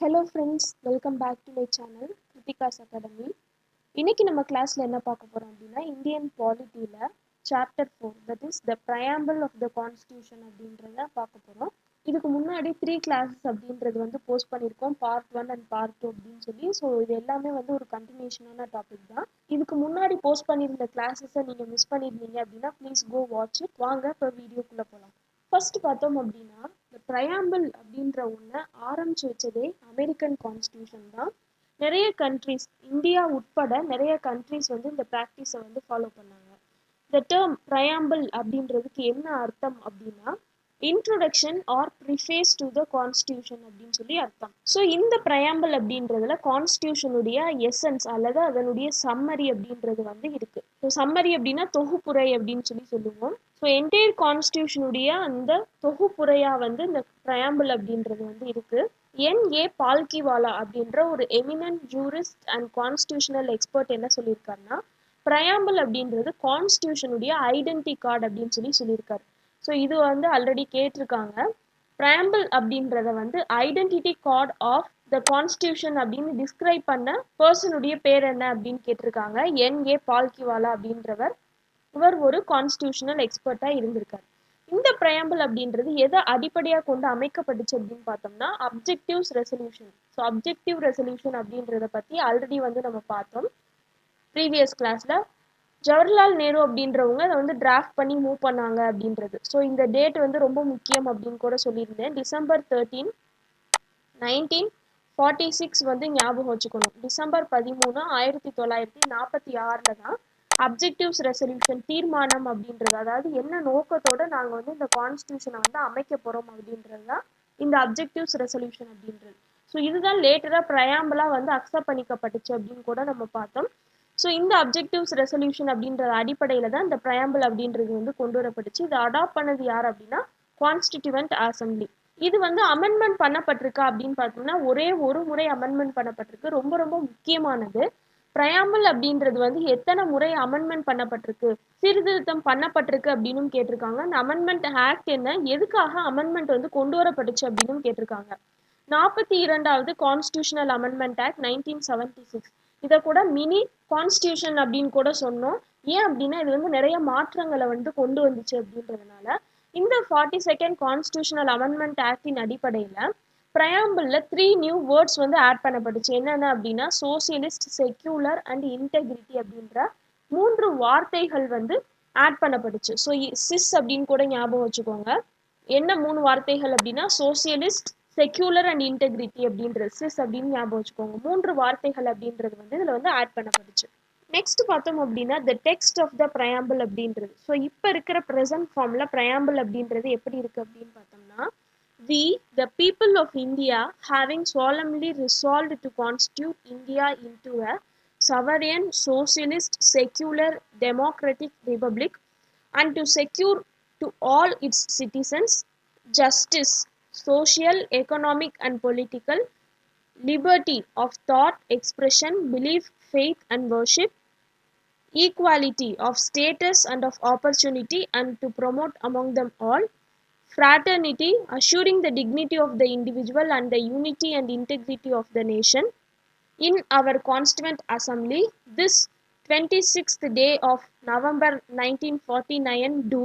Hello friends, welcome back to my channel Kritika's Academy. இன்னைக்கு நம்ம கிளாஸ்ல என்ன பார்க்க போறோம் அப்படின்னா Indian பாலிட்டியில chapter 4 that is the preamble of the constitution அப்படின்றத பார்க்க போறோம். இதுக்கு முன்னாடி 3 classes அப்படின்றது வந்து போஸ்ட் பண்ணியிருக்கோம் பார்ட் 1 அண்ட் பார்ட் 2 அப்படின்னு சொல்லி. ஸோ இது எல்லாமே வந்து ஒரு கண்டினியூஷனான டாபிக் தான். இதுக்கு முன்னாடி போஸ்ட் பண்ணியிருந்த கிளாஸஸை நீங்க மிஸ் பண்ணியிருந்தீங்க அப்படின்னா ப்ளீஸ் கோ வாட்ச் இட். வாங்க இப்போ வீடியோக்குள்ள போகலாம். ஃபர்ஸ்ட் பார்த்தோம் அப்படின்னா இந்த ப்ரையாம்பிள் அப்படின்ற ஒன்று ஆரம்பிச்சு வச்சதே அமெரிக்கன் கான்ஸ்டியூஷன் தான். நிறைய கண்ட்ரிஸ் இந்தியா உட்பட நிறைய கண்ட்ரிஸ் வந்து இந்த ப்ராக்டிஸை வந்து ஃபாலோ பண்ணாங்க. இந்த டேர்ம் ப்ரையாம்பிள் அப்படின்றதுக்கு என்ன அர்த்தம் அப்படின்னா introduction or preface to the constitution அப்படின்னு சொல்லி அர்த்தம். ஸோ இந்த ப்ரையாம்பிள் அப்படின்றதுல கான்ஸ்டியூஷனுடைய எசன்ஸ் அல்லது அதனுடைய சம்மரி அப்படின்றது வந்து இருக்கு. ஸோ சம்மரி அப்படின்னா தொகுப்புரை அப்படின்னு சொல்லி சொல்லுவோம். ஸோ என்டையர் கான்ஸ்டியூஷனுடைய அந்த தொகுப்புரையா வந்து இந்த ப்ரையாம்பிள் அப்படின்றது வந்து இருக்கு. N.A. பால்கிவாலா அப்படின்ற ஒரு eminent jurist and constitutional expert என்ன சொல்லியிருக்காருன்னா ப்ரையாம்பிள் அப்படின்றது கான்ஸ்டியூஷனுடைய ஐடென்டி கார்டு அப்படின்னு சொல்லி சொல்லியிருக்காரு. ஸோ இது வந்து ஆல்ரெடி கேட்டிருக்காங்க. ப்ரையாம்பிள் அப்படின்றத வந்து identity card of the constitution அப்படின்னு டிஸ்கிரைப் பண்ண பர்சனுடைய பேர் என்ன அப்படின்னு கேட்டிருக்காங்க. N.A. பால்கிவாலா அப்படின்றவர் இவர் ஒரு கான்ஸ்டியூஷனல் எக்ஸ்பர்ட்டாக இருந்திருக்காரு. இந்த ப்ரையாம்பிள் அப்படின்றது எதை அடிப்படையாக கொண்டு அமைக்கப்பட்டுச்சு அப்படின்னு பார்த்தோம்னா objectives resolution. So objective resolution அப்படின்றத பற்றி ஆல்ரெடி வந்து நம்ம பார்த்தோம் ப்ரீவியஸ் கிளாஸ்ல. ஜவஹர்லால் நேரு அப்படின்றவங்க அதை வந்து டிராஃப்ட் பண்ணி மூவ் பண்ணாங்க அப்படின்றது. ஸோ இந்த டேட் வந்து ரொம்ப முக்கியம் அப்படின்னு கூட சொல்லியிருந்தேன். December 13, 1946 வந்து ஞாபகம் வச்சுக்கணும். December 13, 1946 தான் அப்ஜெக்டிவ்ஸ் ரெசல்யூஷன் தீர்மானம் அப்படின்றது, அதாவது என்ன நோக்கத்தோட நாங்கள் வந்து இந்த கான்ஸ்டியூஷனை வந்து அமைக்க போகிறோம் அப்படின்றது தான் இந்த அப்ஜெக்டிவ்ஸ் ரெசல்யூஷன் அப்படின்றது. ஸோ இதுதான் லேட்டராக ப்ரையாம்பிளாக வந்து அக்செப்ட் பண்ணிக்கப்பட்டுச்சு அப்படின்னு கூட நம்ம பார்த்தோம். ஸோ இந்த அப்ஜெக்டிவ்ஸ் ரெசல்யூஷன் அப்படின்ற அடிப்படையில் தான் இந்த ப்ரையாம்பிள் அப்படின்றது வந்து கொண்டு வரப்பட்டுச்சு. இதை அடாப்ட் பண்ணது யார் அப்படின்னா கான்ஸ்டிடியூவன்ட் அசம்பிளி. இது வந்து அமெண்ட்மெண்ட் பண்ணப்பட்டிருக்கா அப்படின்னு பார்த்தோம்னா ஒரே ஒரு முறை அமெண்ட்மெண்ட் பண்ணப்பட்டிருக்கு. ரொம்ப ரொம்ப முக்கியமானது. ப்ரையாம்பிள் அப்படின்றது வந்து எத்தனை முறை அமெண்ட்மெண்ட் பண்ணப்பட்டிருக்கு, சீர்திருத்தம் பண்ணப்பட்டிருக்கு அப்படின்னு கேட்டிருக்காங்க. அந்த அமெண்ட்மெண்ட் ஆக்ட் என்ன, எதுக்காக அமெண்ட்மெண்ட் வந்து கொண்டு வரப்பட்டுச்சு அப்படின்னு கேட்டிருக்காங்க. 42வது கான்ஸ்டியூஷனல் அமெண்ட்மெண்ட் ஆக்ட் 1976. இதை கூட மினி கான்ஸ்டியூஷன் அப்படின்னு கூட சொன்னோம். ஏன் அப்படின்னா இது வந்து நிறைய மாற்றங்களை வந்து கொண்டு வந்துச்சு அப்படின்றதுனால. இந்த 42nd கான்ஸ்டியூஷனல் அமெண்ட்மெண்ட் ஆக்டின் அடிப்படையில் ப்ரையாம்பிள்ல 3 நியூ வேர்ட்ஸ் வந்து ஆட் பண்ணப்பட்டுச்சு. என்னென்ன அப்படின்னா சோசியலிஸ்ட், செக்யூலர் அண்ட் இன்டெகிரிட்டி அப்படின்ற 3 வார்த்தைகள் வந்து ஆட் பண்ணப்பட்டுச்சு. ஸோ சிஸ் அப்படின்னு கூட ஞாபகம் வச்சுக்கோங்க. என்ன 3 வார்த்தைகள் அப்படின்னா சோசியலிஸ்ட், செக்யூலர் அண்ட் இன்டெகிரிட்டி அப்படின்றது சிஸ் அப்படின்னு ஞாபகம் வச்சுக்கோங்க. 3 வார்த்தைகள் அப்படின்றது வந்து இதில் வந்து ஆட் பண்ணப்பட்டுச்சு. நெக்ஸ்ட் பார்த்தோம் அப்படின்னா த டெக்ஸ்ட் ஆஃப் த ப்ரையாம்பிள் அப்படின்றது. ஸோ இப்போ இருக்கிற ப்ரெசன்ட் ஃபார்ம்ல ப்ரையாம்பிள் அப்படின்றது எப்படி இருக்கு அப்படின்னு பார்த்தோம்னா We, the people of India, having solemnly resolved to constitute India into a sovereign, socialist, secular, democratic republic, and to secure to all its citizens justice, social, economic, and political, liberty of thought, expression, belief, faith, and worship, equality of status and of opportunity, and to promote among them all fraternity, assuring the dignity of the individual and the unity and integrity of the nation. In our Constituent Assembly, this 26th day of November 1949, do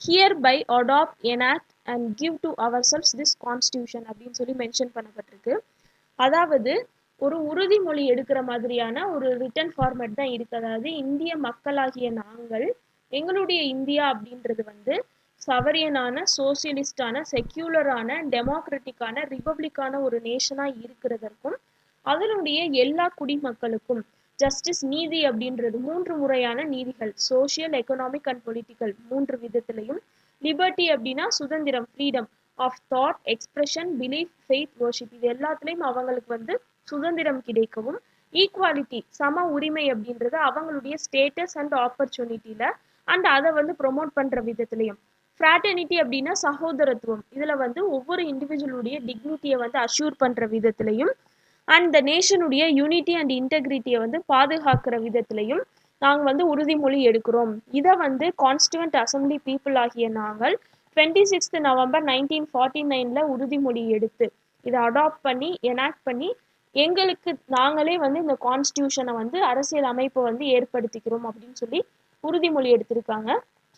hereby adopt, enact, and give to ourselves this Constitution அப்படின்னு சொல்லி mention பண்ணப்பட்டிருக்கு. அதாவது ஒரு உறுதிமொழி எடுக்கிற மாதிரியான ஒரு return format தான் இருக்கு. அதாவது இந்திய மக்களாகிய நாங்கள் எங்களுடைய இந்தியா அப்படின்றது வந்து சவரியனான, சோசியலிஸ்டான, செக்யூலரான, டெமோக்ராட்டிக்கான, ரிபப்ளிக்கான ஒரு நேஷனாக இருக்கிறதற்கும் அதனுடைய எல்லா குடிமக்களுக்கும் ஜஸ்டிஸ், நீதி அப்படின்றது 3 முறையான நீதிகள், சோசியல், எக்கனாமிக் அண்ட் பொலிட்டிக்கல் 3 விதத்திலையும், லிபர்ட்டி அப்படின்னா சுதந்திரம், freedom of thought, expression, belief, faith, worship இது எல்லாத்துலேயும் அவங்களுக்கு வந்து சுதந்திரம் கிடைக்கவும், ஈக்குவாலிட்டி சம உரிமை அப்படின்றது அவங்களுடைய ஸ்டேட்டஸ் அண்ட் ஆப்பர்ச்சுனிட்டியில் அண்ட் அதை வந்து ப்ரொமோட் பண்ணுற விதத்துலையும், ஃப்ராட்டர்னிட்டி அப்படின்னா சகோதரத்துவம் இதில் வந்து ஒவ்வொரு இண்டிவிஜுவலுடைய டிக்னிட்டியை வந்து அஷ்யூர் பண்ணுற விதத்துலையும், அண்ட் த நேஷனுடைய யூனிட்டி அண்ட் இன்டெகிரிட்டியை வந்து பாதுகாக்கிற விதத்துலையும் நாங்கள் வந்து உறுதிமொழி எடுக்கிறோம். இதை வந்து கான்ஸ்டியூவன்ட் அசம்பிளி பீப்புள் ஆகிய நாங்கள் 26th November 1949 உறுதிமொழி எடுத்து இதை அடாப்ட் பண்ணி எனாக்ட் பண்ணி எங்களுக்கு நாங்களே வந்து இந்த கான்ஸ்டியூஷனை வந்து அரசியல் அமைப்பை வந்து ஏற்படுத்திக்கிறோம் அப்படின்னு சொல்லி உறுதிமொழி எடுத்திருக்காங்க.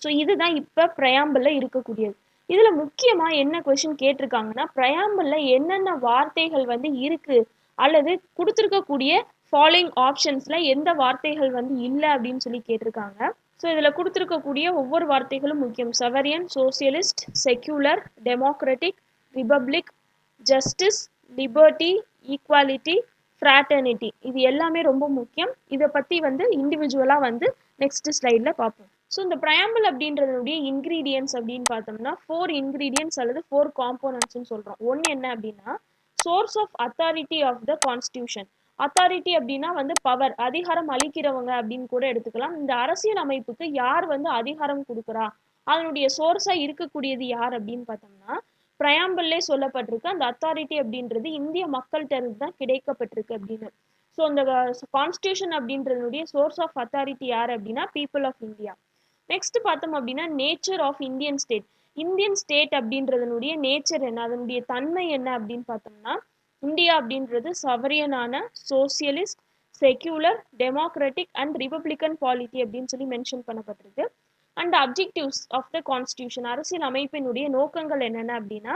ஸோ இதுதான் இப்போ ப்ரையாம்பிள்ல இருக்கக்கூடியது. இதுல முக்கியமா என்ன கொஸ்டின் கேட்டிருக்காங்கன்னா, ப்ரையாம்பிள்ல என்னென்ன வார்த்தைகள் வந்து இருக்கு அல்லது கொடுத்துருக்கக்கூடிய ஃபாலோயிங் ஆப்ஷன்ஸ்ல எந்த வார்த்தைகள் வந்து இல்லை அப்படின்னு சொல்லி கேட்டிருக்காங்க. ஸோ இதில் கொடுத்துருக்கக்கூடிய ஒவ்வொரு வார்த்தைகளும் முக்கியம். Sovereign, socialist, secular, democratic, republic, justice, liberty, equality, fraternity, இது எல்லாமே ரொம்ப முக்கியம். இதை பற்றி வந்து இண்டிவிஜுவலாக வந்து நெக்ஸ்ட் ஸ்லைடில் பார்ப்போம். ஸோ இந்த ப்ரையாம்பிள் அப்படின்றதுடைய இன்க்ரீடியன்ஸ் அப்படின்னு பார்த்தோம்னா 4 இன்க்ரீடியன்ஸ் அல்லது 4 காம்போனன்ட்ஸ்னு சொல்கிறோம். ஒன்று என்ன அப்படின்னா source of authority of the constitution. Authority அப்படின்னா வந்து பவர், அதிகாரம் அளிக்கிறவங்க அப்படின்னு கூட எடுத்துக்கலாம். இந்த அரசியல் அமைப்புக்கு யார் வந்து அதிகாரம் கொடுக்குறா, அதனுடைய சோர்ஸா இருக்கக்கூடியது யார் அப்படின்னு பார்த்தோம்னா ப்ரையாம்பிள்லே சொல்லப்பட்டிருக்கு. அந்த அத்தாரிட்டி அப்படின்றது இந்திய மக்கள்கிட்ட இருந்து தான் கிடைக்கப்பட்டிருக்கு அப்படின்னு. ஸோ இந்த கான்ஸ்டியூஷன் அப்படின்றதுடைய சோர்ஸ் ஆஃப் அத்தாரிட்டி யார் அப்படின்னா பீப்புள் ஆஃப் இந்தியா. நெக்ஸ்ட் பார்த்தோம் அப்படின்னா nature of Indian state. Indian state அப்படின்றதனுடைய நேச்சர் என்ன, அதனுடைய தன்மை என்ன அப்படின்னு பார்த்தோம்னா இந்தியா அப்படின்றது சவரியனான, socialist, secular, democratic and republican polity அப்படின்னு சொல்லி மென்ஷன் பண்ணப்பட்டிருக்கு. And objectives of the constitution, அரசியல் அமைப்பினுடைய நோக்கங்கள் என்னென்ன அப்படின்னா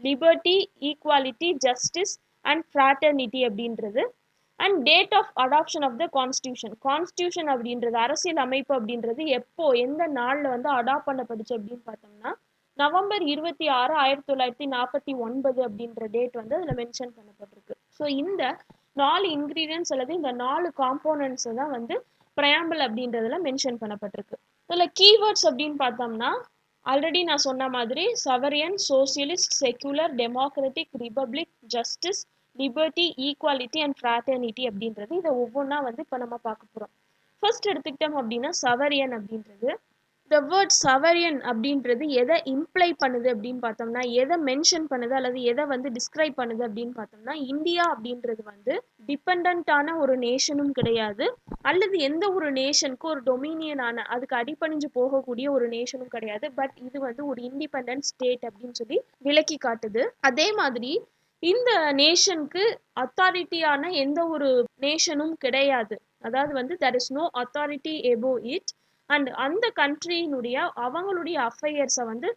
liberty, equality, justice and fraternity அப்படின்றது. And date of adoption of the constitution. Constitution அப்படின்றது அரசியல் அமைப்பு அப்படின்றது எப்போ எந்த நாளில் வந்து அடாப்ட் பண்ணப்படுச்சு அப்படின்னு பார்த்தோம்னா நவம்பர் 26, 1949 அப்படின்ற டேட் வந்து அதில் மென்ஷன் பண்ணப்பட்டிருக்கு. ஸோ இந்த 4 இன்க்ரீடியன்ஸ் அல்லது இந்த 4 காம்போனன்ட்ஸ் தான் வந்து ப்ரையாம்பிள் அப்படின்றதுல மென்ஷன் பண்ணப்பட்டிருக்கு. இதில் கீவேர்ட்ஸ் அப்படின்னு பார்த்தோம்னா ஆல்ரெடி நான் சொன்ன மாதிரி sovereign, socialist, secular, democratic, republic, justice, liberty, equality and fraternity அப்படின்றது இதை ஒவ்வொன்றா வந்து இப்போ நம்ம பார்க்க போகிறோம். ஃபர்ஸ்ட் எடுத்துக்கிட்டோம் அப்படின்னா சவரியன் அப்படின்றது. இந்த வேர்ட் சவரியன் அப்படின்றது எதை இம்ப்ளை பண்ணுது அப்படின்னு பார்த்தோம்னா எதை மென்ஷன் பண்ணுது அல்லது எதை வந்து டிஸ்கிரைப் பண்ணுது அப்படின்னு பார்த்தோம்னா இந்தியா அப்படின்றது வந்து டிபெண்டான ஒரு நேஷனும் கிடையாது அல்லது எந்த ஒரு நேஷனுக்கு ஒரு டொமினியனான அதுக்கு அடிபணிஞ்சு போகக்கூடிய ஒரு நேஷனும் கிடையாது. பட் இது வந்து ஒரு இண்டிபெண்டன்ட் ஸ்டேட் அப்படின்னு சொல்லி விளக்கி காட்டுது. அதே மாதிரி இந்த நேஷனுக்கு அத்தாரிட்டியான எந்த ஒரு நேஷனும் கிடையாது. அதாவது வந்து there is no authority above it. And அந்த கண்ட்ரியினுடைய அவங்களுடைய அஃபையர்ஸை வந்து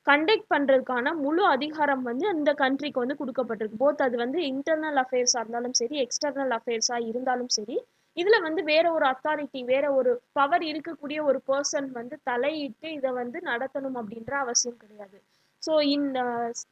கண்டக்ட் பண்ணுறதுக்கான முழு அதிகாரம் வந்து அந்த கண்ட்ரிக்கு வந்து கொடுக்கப்பட்டிருக்கு. போத் அது வந்து இன்டர்னல் அஃபேர்ஸாக இருந்தாலும் சரி, எக்ஸ்டர்னல் அஃபேர்ஸாக இருந்தாலும் சரி, இதில் வந்து வேற ஒரு அத்தாரிட்டி, வேற ஒரு பவர் இருக்கக்கூடிய ஒரு பர்சன் வந்து தலையிட்டு இதை வந்து நடத்தணும் அப்படின்ற அவசியம் கிடையாது. ஸோ இந்த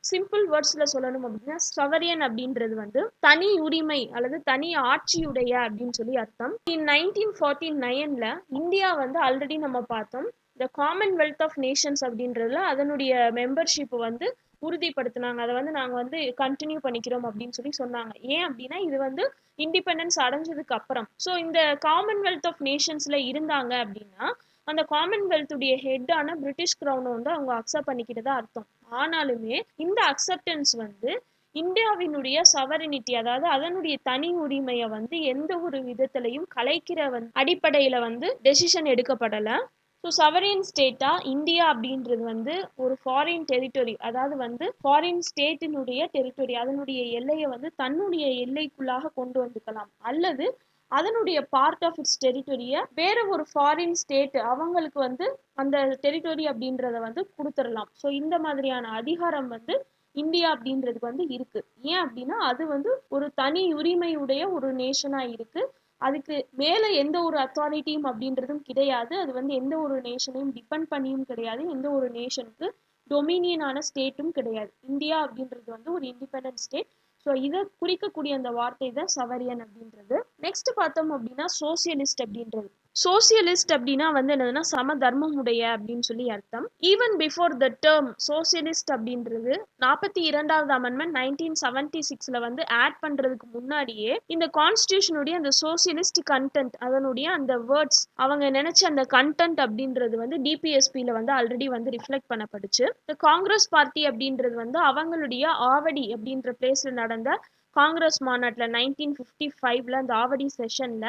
சிம்பிள் வேர்ட்ஸில் சொல்லணும் அப்படின்னா சவரியன் அப்படின்றது வந்து தனி உரிமை அல்லது தனி ஆட்சியுடைய அப்படின்னு சொல்லி அர்த்தம். இன் 1949 இந்தியா வந்து ஆல்ரெடி நம்ம பார்த்தோம் இந்த காமன்வெல்த் ஆஃப் நேஷன்ஸ் அப்படின்றதுல அதனுடைய மெம்பர்ஷிப் வந்து உறுதிப்படுத்தினாங்க. அதை வந்து நாங்கள் வந்து கண்டினியூ பண்ணிக்கிறோம் அப்படின்னு சொல்லி சொன்னாங்க. ஏன் அப்படின்னா இது வந்து இண்டிபெண்டன்ஸ் அடைஞ்சதுக்கு அப்புறம். ஸோ இந்த காமன்வெல்த் ஆஃப் நேஷன்ஸ்ல இருந்தாங்க அப்படின்னா அந்த காமன்வெல்த்துடைய ஹெட்டான பிரிட்டிஷ் கிரவுனை வந்து அவங்க அக்செப்ட் பண்ணிக்கிட்டதா அர்த்தம். ஆனாலுமே இந்த அக்செப்டன்ஸ் வந்து இந்தியாவினுடைய சவரினிட்டி, அதாவது அதனுடைய தனி உரிமையை வந்து எந்த ஒரு விதத்திலையும் கலைக்கிற அடிப்படையில வந்து டெசிஷன் எடுக்கப்படலை. ஸோ சவரியன் ஸ்டேட்டா இந்தியா அப்படின்றது வந்து ஒரு ஃபாரின் டெரிட்டரி, அதாவது வந்து ஃபாரின் ஸ்டேட்டினுடைய டெரிட்டரி, அதனுடைய எல்லையை வந்து தன்னுடைய எல்லைக்குள்ளாக கொண்டு வந்துக்கலாம் அல்லது அதனுடைய பார்ட் ஆஃப் இட்ஸ் டெரிட்டரியை வேற ஒரு ஃபாரின் ஸ்டேட் அவங்களுக்கு வந்து அந்த டெரிட்டரி அப்படின்றத வந்து கொடுத்துடலாம். ஸோ இந்த மாதிரியான அதிகாரம் வந்து இந்தியா அப்படின்றதுக்கு வந்து இருக்கு. ஏன் அப்படின்னா அது வந்து ஒரு தனி உரிமையுடைய ஒரு நேஷனா இருக்கு. அதுக்கு மேல எந்த ஒரு அத்தாரிட்டியும் அப்படின்றதும் கிடையாது. அது வந்து எந்த ஒரு நேஷனையும் டிபெண்ட் பண்ணியும் கிடையாது. எந்த ஒரு நேஷனுக்கு டொமினியனான ஸ்டேட்டும் கிடையாது. இந்தியா அப்படின்றது வந்து ஒரு இண்டிபெண்டன்ட் ஸ்டேட். ஸோ இதை குறிக்கக்கூடிய அந்த வார்த்தை தான் சவரியன் அப்படின்றது. நெக்ஸ்ட் பார்த்தோம் அப்படின்னா சோசியலிஸ்ட் அப்படின்றது. சோசியலிஸ்ட் அப்படின்னா வந்து என்னதுன்னா சம தர்மம் உடைய அப்படின்னு சொல்லி அர்த்தம். Even before the term socialist அப்படின்றது 42வது அமெண்ட்மெண்ட் 1976 வந்து ஆட் பண்றதுக்கு முன்னாடியே இந்த கான்ஸ்டியூஷனுடைய அந்த சோசியலிஸ்ட் கண்டென்ட் அதனுடைய அந்த வேர்ட்ஸ் அவங்க நினைச்ச அந்த கண்டென்ட் அப்படின்றது வந்து டிபிஎஸ்பியில வந்து ஆல்ரெடி வந்து ரிஃப்ளெக்ட் பண்ணப்பட்டுச்சு. இந்த காங்கிரஸ் பார்ட்டி அப்படின்றது வந்து அவங்களுடைய ஆவடி அப்படின்ற பிளேஸ்ல நடந்த காங்கிரஸ் மாநாட்டில் 1955 அந்த ஆவடி செஷன்ல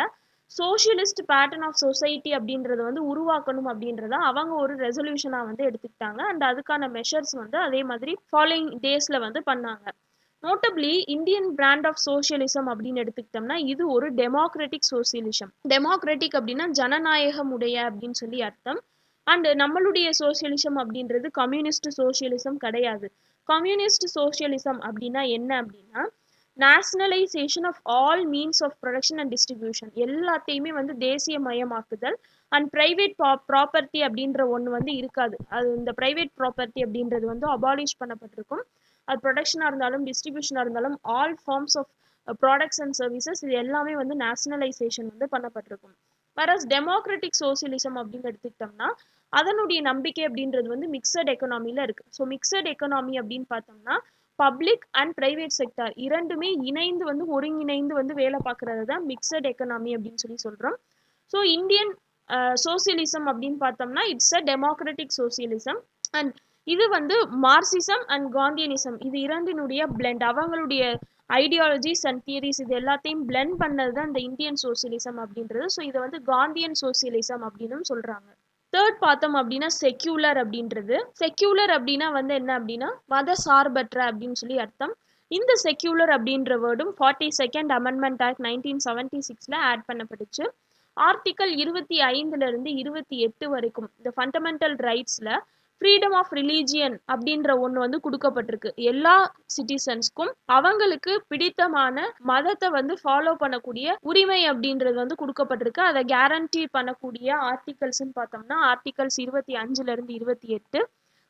சோசியலிஸ்ட் பேட்டர்ன் ஆஃப் சொசைட்டி அப்படின்றத வந்து உருவாக்கணும் அப்படின்றத அவங்க ஒரு ரெசல்யூஷனா வந்து எடுத்துக்கிட்டாங்க. அண்ட் அதுக்கான மெஷர்ஸ் வந்து அதே மாதிரி ஃபாலோயிங் டேஸ்ல வந்து பண்ணாங்க. Notably Indian brand of socialism அப்படின்னு எடுத்துக்கிட்டோம்னா இது ஒரு டெமோக்ராட்டிக் சோசியலிசம். டெமோக்ராட்டிக் அப்படின்னா ஜனநாயகம் உடைய அப்படின்னு சொல்லி அர்த்தம். அண்ட் நம்மளுடைய சோசியலிசம் அப்படின்றது கம்யூனிஸ்ட் சோசியலிசம் கிடையாது. கம்யூனிஸ்ட் சோசியலிசம் அப்படின்னா என்ன அப்படின்னா nationalisation of all means of production and distribution, எல்லாத்தையுமே வந்து தேசியமயமாக்குதல். அண்ட் பிரைவேட் ப்ராப்பர்ட்டி அப்படின்ற ஒன்று வந்து இருக்காது. அது இந்த பிரைவேட் ப்ராப்பர்ட்டி அப்படின்றது வந்து அபாலிஷ் பண்ணப்பட்டிருக்கும். அது ப்ரொடக்ஷனாக இருந்தாலும் டிஸ்ட்ரிபியூஷனாக இருந்தாலும் all forms of products and services இது எல்லாமே வந்து நேஷனலைசேஷன் வந்து பண்ணப்பட்டிருக்கும். வேறஸ் டெமோக்ராட்டிக் சோசியலிசம் அப்படின்னு எடுத்துக்கிட்டோம்னா அதனுடைய நம்பிக்கை அப்படின்றது வந்து மிக்சட் எக்கனாமியில் இருக்குது. ஸோ மிக்சட் எக்கனாமி அப்படின்னு பார்த்தோம்னா பப்ளிக் அண்ட் பிரைவேட் செக்டார் இரண்டுமே இணைந்து வந்து ஒருங்கிணைந்து வந்து வேலை பார்க்கறது தான் மிக்சட் எக்கனாமி அப்படின்னு சொல்லி சொல்கிறோம். ஸோ இந்தியன் சோசியலிசம் அப்படின்னு பார்த்தோம்னா it's a democratic socialism. And இது வந்து மார்க்சிசம் அண்ட் காந்தியனிசம் இது இரண்டினுடைய பிளெண்ட், அவங்களுடைய ஐடியாலஜிஸ் அண்ட் தியரிஸ் இது எல்லாத்தையும் பிளெண்ட் பண்ணது தான் இந்த இந்தியன் சோசியலிசம் அப்படின்றது. ஸோ இதை வந்து காந்தியன் சோசியலிசம் அப்படின்னு சொல்கிறாங்க. தேர்ட் பார்த்தோம் அப்படின்னா செக்யூலர் அப்படின்றது. செக்யூலர் அப்படின்னா வந்து என்ன அப்படின்னா மத சார்பற்ற அப்படின்னு சொல்லி அர்த்தம். இந்த செக்யூலர் அப்படின்ற வேர்டும் 42nd அமெண்ட்மெண்ட் ஆக்ட் 1976 ஆட் பண்ணப்பட்டுச்சு. ஆர்டிக்கல் 25 28 வரைக்கும் இந்த ஃபண்டமெண்டல் ரைட்ஸில் ஃப்ரீடம் ஆஃப் ரிலீஜியன் அப்படின்ற ஒன்று வந்து கொடுக்கப்பட்டிருக்கு. எல்லா சிட்டிசன்ஸ்க்கும் அவங்களுக்கு பிடித்தமான மதத்தை வந்து ஃபாலோ பண்ணக்கூடிய உரிமை அப்படின்றது வந்து கொடுக்கப்பட்டிருக்கு. அதை கேரண்டி பண்ணக்கூடிய ஆர்டிகல்ஸ்ன்னு பார்த்தோம்னா ஆர்டிகல்ஸ் 25 28.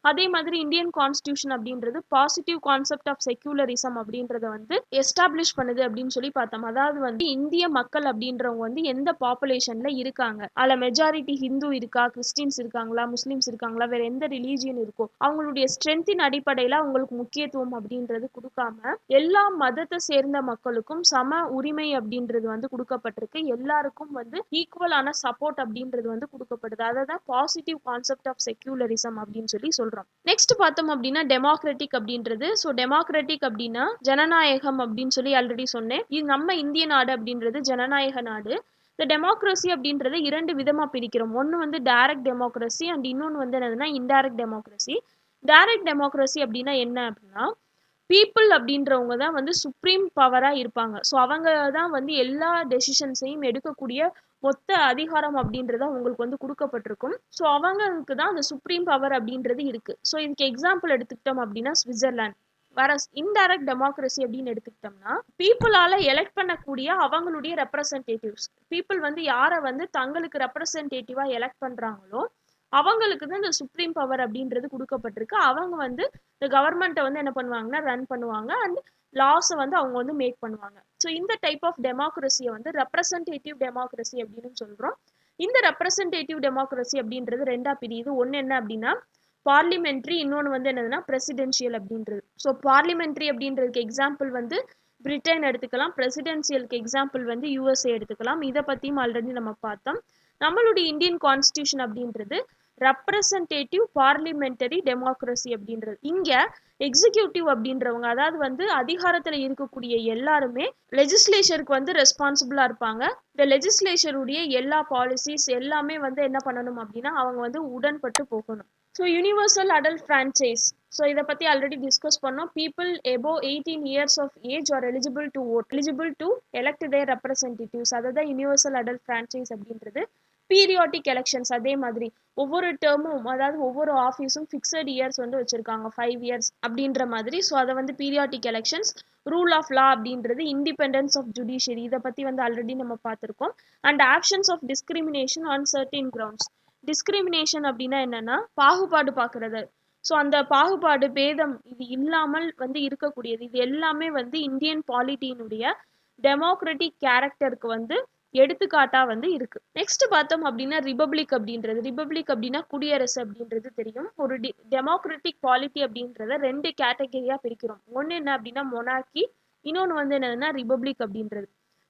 அதே மாதிரி இந்தியன் கான்ஸ்டியூஷன் அப்படின்றது பாசிட்டிவ் கான்செப்ட் ஆஃப் செக்யூலரிசம் அப்படின்றத வந்து எஸ்டாப்ளிஷ் பண்ணுது அப்படின்னு சொல்லி பார்த்தோம். அதாவது வந்து இந்திய மக்கள் அப்படின்றவங்க வந்து எந்த பாப்புலேஷன்ல இருக்காங்க, அதில் மெஜாரிட்டி ஹிந்து இருக்கா, கிறிஸ்டின்ஸ் இருக்காங்களா, முஸ்லிம்ஸ் இருக்காங்களா, வேற எந்த ரிலீஜியன் இருக்கோ அவங்களுடைய ஸ்ட்ரென்த்தின் அடிப்படையில் அவங்களுக்கு முக்கியத்துவம் அப்படின்றது கொடுக்காம எல்லா மதத்தை சேர்ந்த மக்களுக்கும் சம உரிமை அப்படின்றது வந்து கொடுக்கப்பட்டிருக்கு. எல்லாருக்கும் வந்து ஈக்குவலான சப்போர்ட் அப்படின்றது வந்து கொடுக்கப்படுது. அதை தான் பாசிட்டிவ் கான்செப்ட் ஆஃப் செக்யூலரிசம் அப்படின்னு சொல்லி சொல்றோம். நெக்ஸ்ட் பார்த்தோம் அப்படின்னா டெமோக்ராட்டிக் அப்படின்றது. ஸோ டெமோக்ராட்டிக் அப்படின்னா ஜனநாயகம் அப்படின்னு சொல்லி ஆல்ரெடி சொன்னேன். இது நம்ம இந்திய நாடு அப்படின்றது ஜனநாயக நாடு. இந்த டெமோக்ரஸி அப்படின்றத இரண்டு விதமாக பிரிக்கிறோம். ஒன்று வந்து டைரக்ட் டெமோக்ரஸி அண்ட் இன்னொன்று வந்து என்னதுன்னா இன்டைரக்ட் டெமோக்ரஸி. டைரக்ட் டெமோக்ரஸி அப்படின்னா என்ன அப்படின்னா பீப்புள் அப்படின்றவங்க தான் வந்து சுப்ரீம் பவராக இருப்பாங்க. ஸோ அவங்க தான் வந்து எல்லா டெசிஷன்ஸையும் எடுக்கக்கூடிய மொத்த அதிகாரம் அப்படின்றது அவங்களுக்கு வந்து கொடுக்கப்பட்டிருக்கும். ஸோ அவங்களுக்கு தான் அந்த சுப்ரீம் பவர் அப்படின்றது இருக்கு. ஸோ இதுக்கு எக்ஸாம்பிள் எடுத்துக்கிட்டோம் அப்படின்னா சுவிட்சர்லாந்து. வேற இன்டைரக்ட் டெமோக்ரஸி அப்படின்னு எடுத்துக்கிட்டோம்னா பீப்புளால எலெக்ட் பண்ணக்கூடிய அவங்களுடைய ரெப்ரசன்டேட்டிவ்ஸ், பீப்புள் வந்து யாரை வந்து தங்களுக்கு ரெப்ரசன்டேட்டிவா எலெக்ட் பண்றாங்களோ அவங்களுக்கு தான் இந்த சுப்ரீம் பவர் அப்படின்றது கொடுக்கப்பட்டிருக்கு. அவங்க வந்து இந்த கவர்மெண்ட்டை வந்து என்ன பண்ணுவாங்கன்னா ரன் பண்ணுவாங்க அண்ட் லாஸை வந்து அவங்க வந்து மேக் பண்ணுவாங்க. ஸோ இந்த டைப் ஆஃப் டெமோக்ரஸியை வந்து ரெப்ரசன்டேட்டிவ் டெமோக்ரஸி அப்படின்னு சொல்கிறோம். இந்த ரெப்ரசன்டேட்டிவ் டெமோக்ரஸி அப்படின்றது ரெண்டா பிரியுது. ஒன்று என்ன அப்படின்னா பார்லிமெண்ட்ரி, இன்னொன்று வந்து என்னதுன்னா பிரசிடென்ஷியல் அப்படின்றது. ஸோ பார்லிமெண்ட்ரி அப்படின்றதுக்கு எக்ஸாம்பிள் வந்து பிரிட்டன் எடுத்துக்கலாம், பிரசிடென்சியலுக்கு எக்ஸாம்பிள் வந்து யூஎஸ்ஏ எடுத்துக்கலாம். இதை பற்றியும் ஆல்ரெடி நம்ம பார்த்தோம். நம்மளுடைய இந்தியன் கான்ஸ்டியூஷன் அப்படின்றது ரெப்ரசன்டேட்டிவ் பார்லிமெண்டரி டெமோக்ரஸி அப்படின்றது. இங்க எக்ஸிக்யூட்டிவ் அப்படின்றவங்க அதாவது வந்து அதிகாரத்துல இருக்கக்கூடிய எல்லாருமே லெஜிஸ்லேச்சருக்கு வந்து ரெஸ்பான்சிபிளா இருப்பாங்க. இந்த லெஜிஸ்லேச்சருடைய எல்லா பாலிசிஸ் எல்லாமே வந்து என்ன பண்ணணும் அப்படின்னா அவங்க வந்து உடன்பட்டு போகணும். So universal adult franchise. So இதை பற்றி ஆல்ரெடி டிஸ்கஸ் பண்ணோம். People above 18 years of age are eligible to vote, eligible to elect their representatives. அதுதான் யூனிவர்சல் அடல்ட் ஃப்ரான்ச்சைஸ் அப்படின்றது. பீரியாடிக் எலெக்ஷன்ஸ் அதே மாதிரி ஒவ்வொரு டேர்மும் அதாவது ஒவ்வொரு ஆஃபீஸும் ஃபிக்ஸட் இயர்ஸ் வந்து வச்சுருக்காங்க, 5 years அப்படின்ற மாதிரி. ஸோ அதை வந்து periodic elections. Rule of law அப்படின்றது இண்டிபெண்டன்ஸ் ஆஃப் ஜுடிஷியரி, இதை பற்றி வந்து ஆல்ரெடி நம்ம பார்த்துருக்கோம். And absence of discrimination on certain grounds. Discrimination அப்படின்னா என்னன்னா பாகுபாடு பார்க்கறது. ஸோ அந்த பாகுபாடு பேதம் இது இல்லாமல் வந்து இருக்கக்கூடியது. இது எல்லாமே வந்து இந்தியன் பாலிட்டியினுடைய டெமோக்ராட்டிக் கேரக்டருக்கு வந்து எடுத்துக்காட்டா வந்து இருக்கு. நெக்ஸ்ட் பார்த்தோம் அப்படின்னா ரிபப்ளிக் அப்படின்றது. ரிபப்ளிக் அப்படின்னா குடியரசு அப்படின்றது தெரியும். ஒரு டெமோக்ராட்டிக் பாலிட்டி அப்படின்றத ரெண்டு கேட்டகரியா பிரிக்கிறோம். ஒன்று என்ன அப்படின்னா மொனார்கி, இன்னொன்று வந்து என்னன்னா ரிபப்ளிக் அப்படின்றது.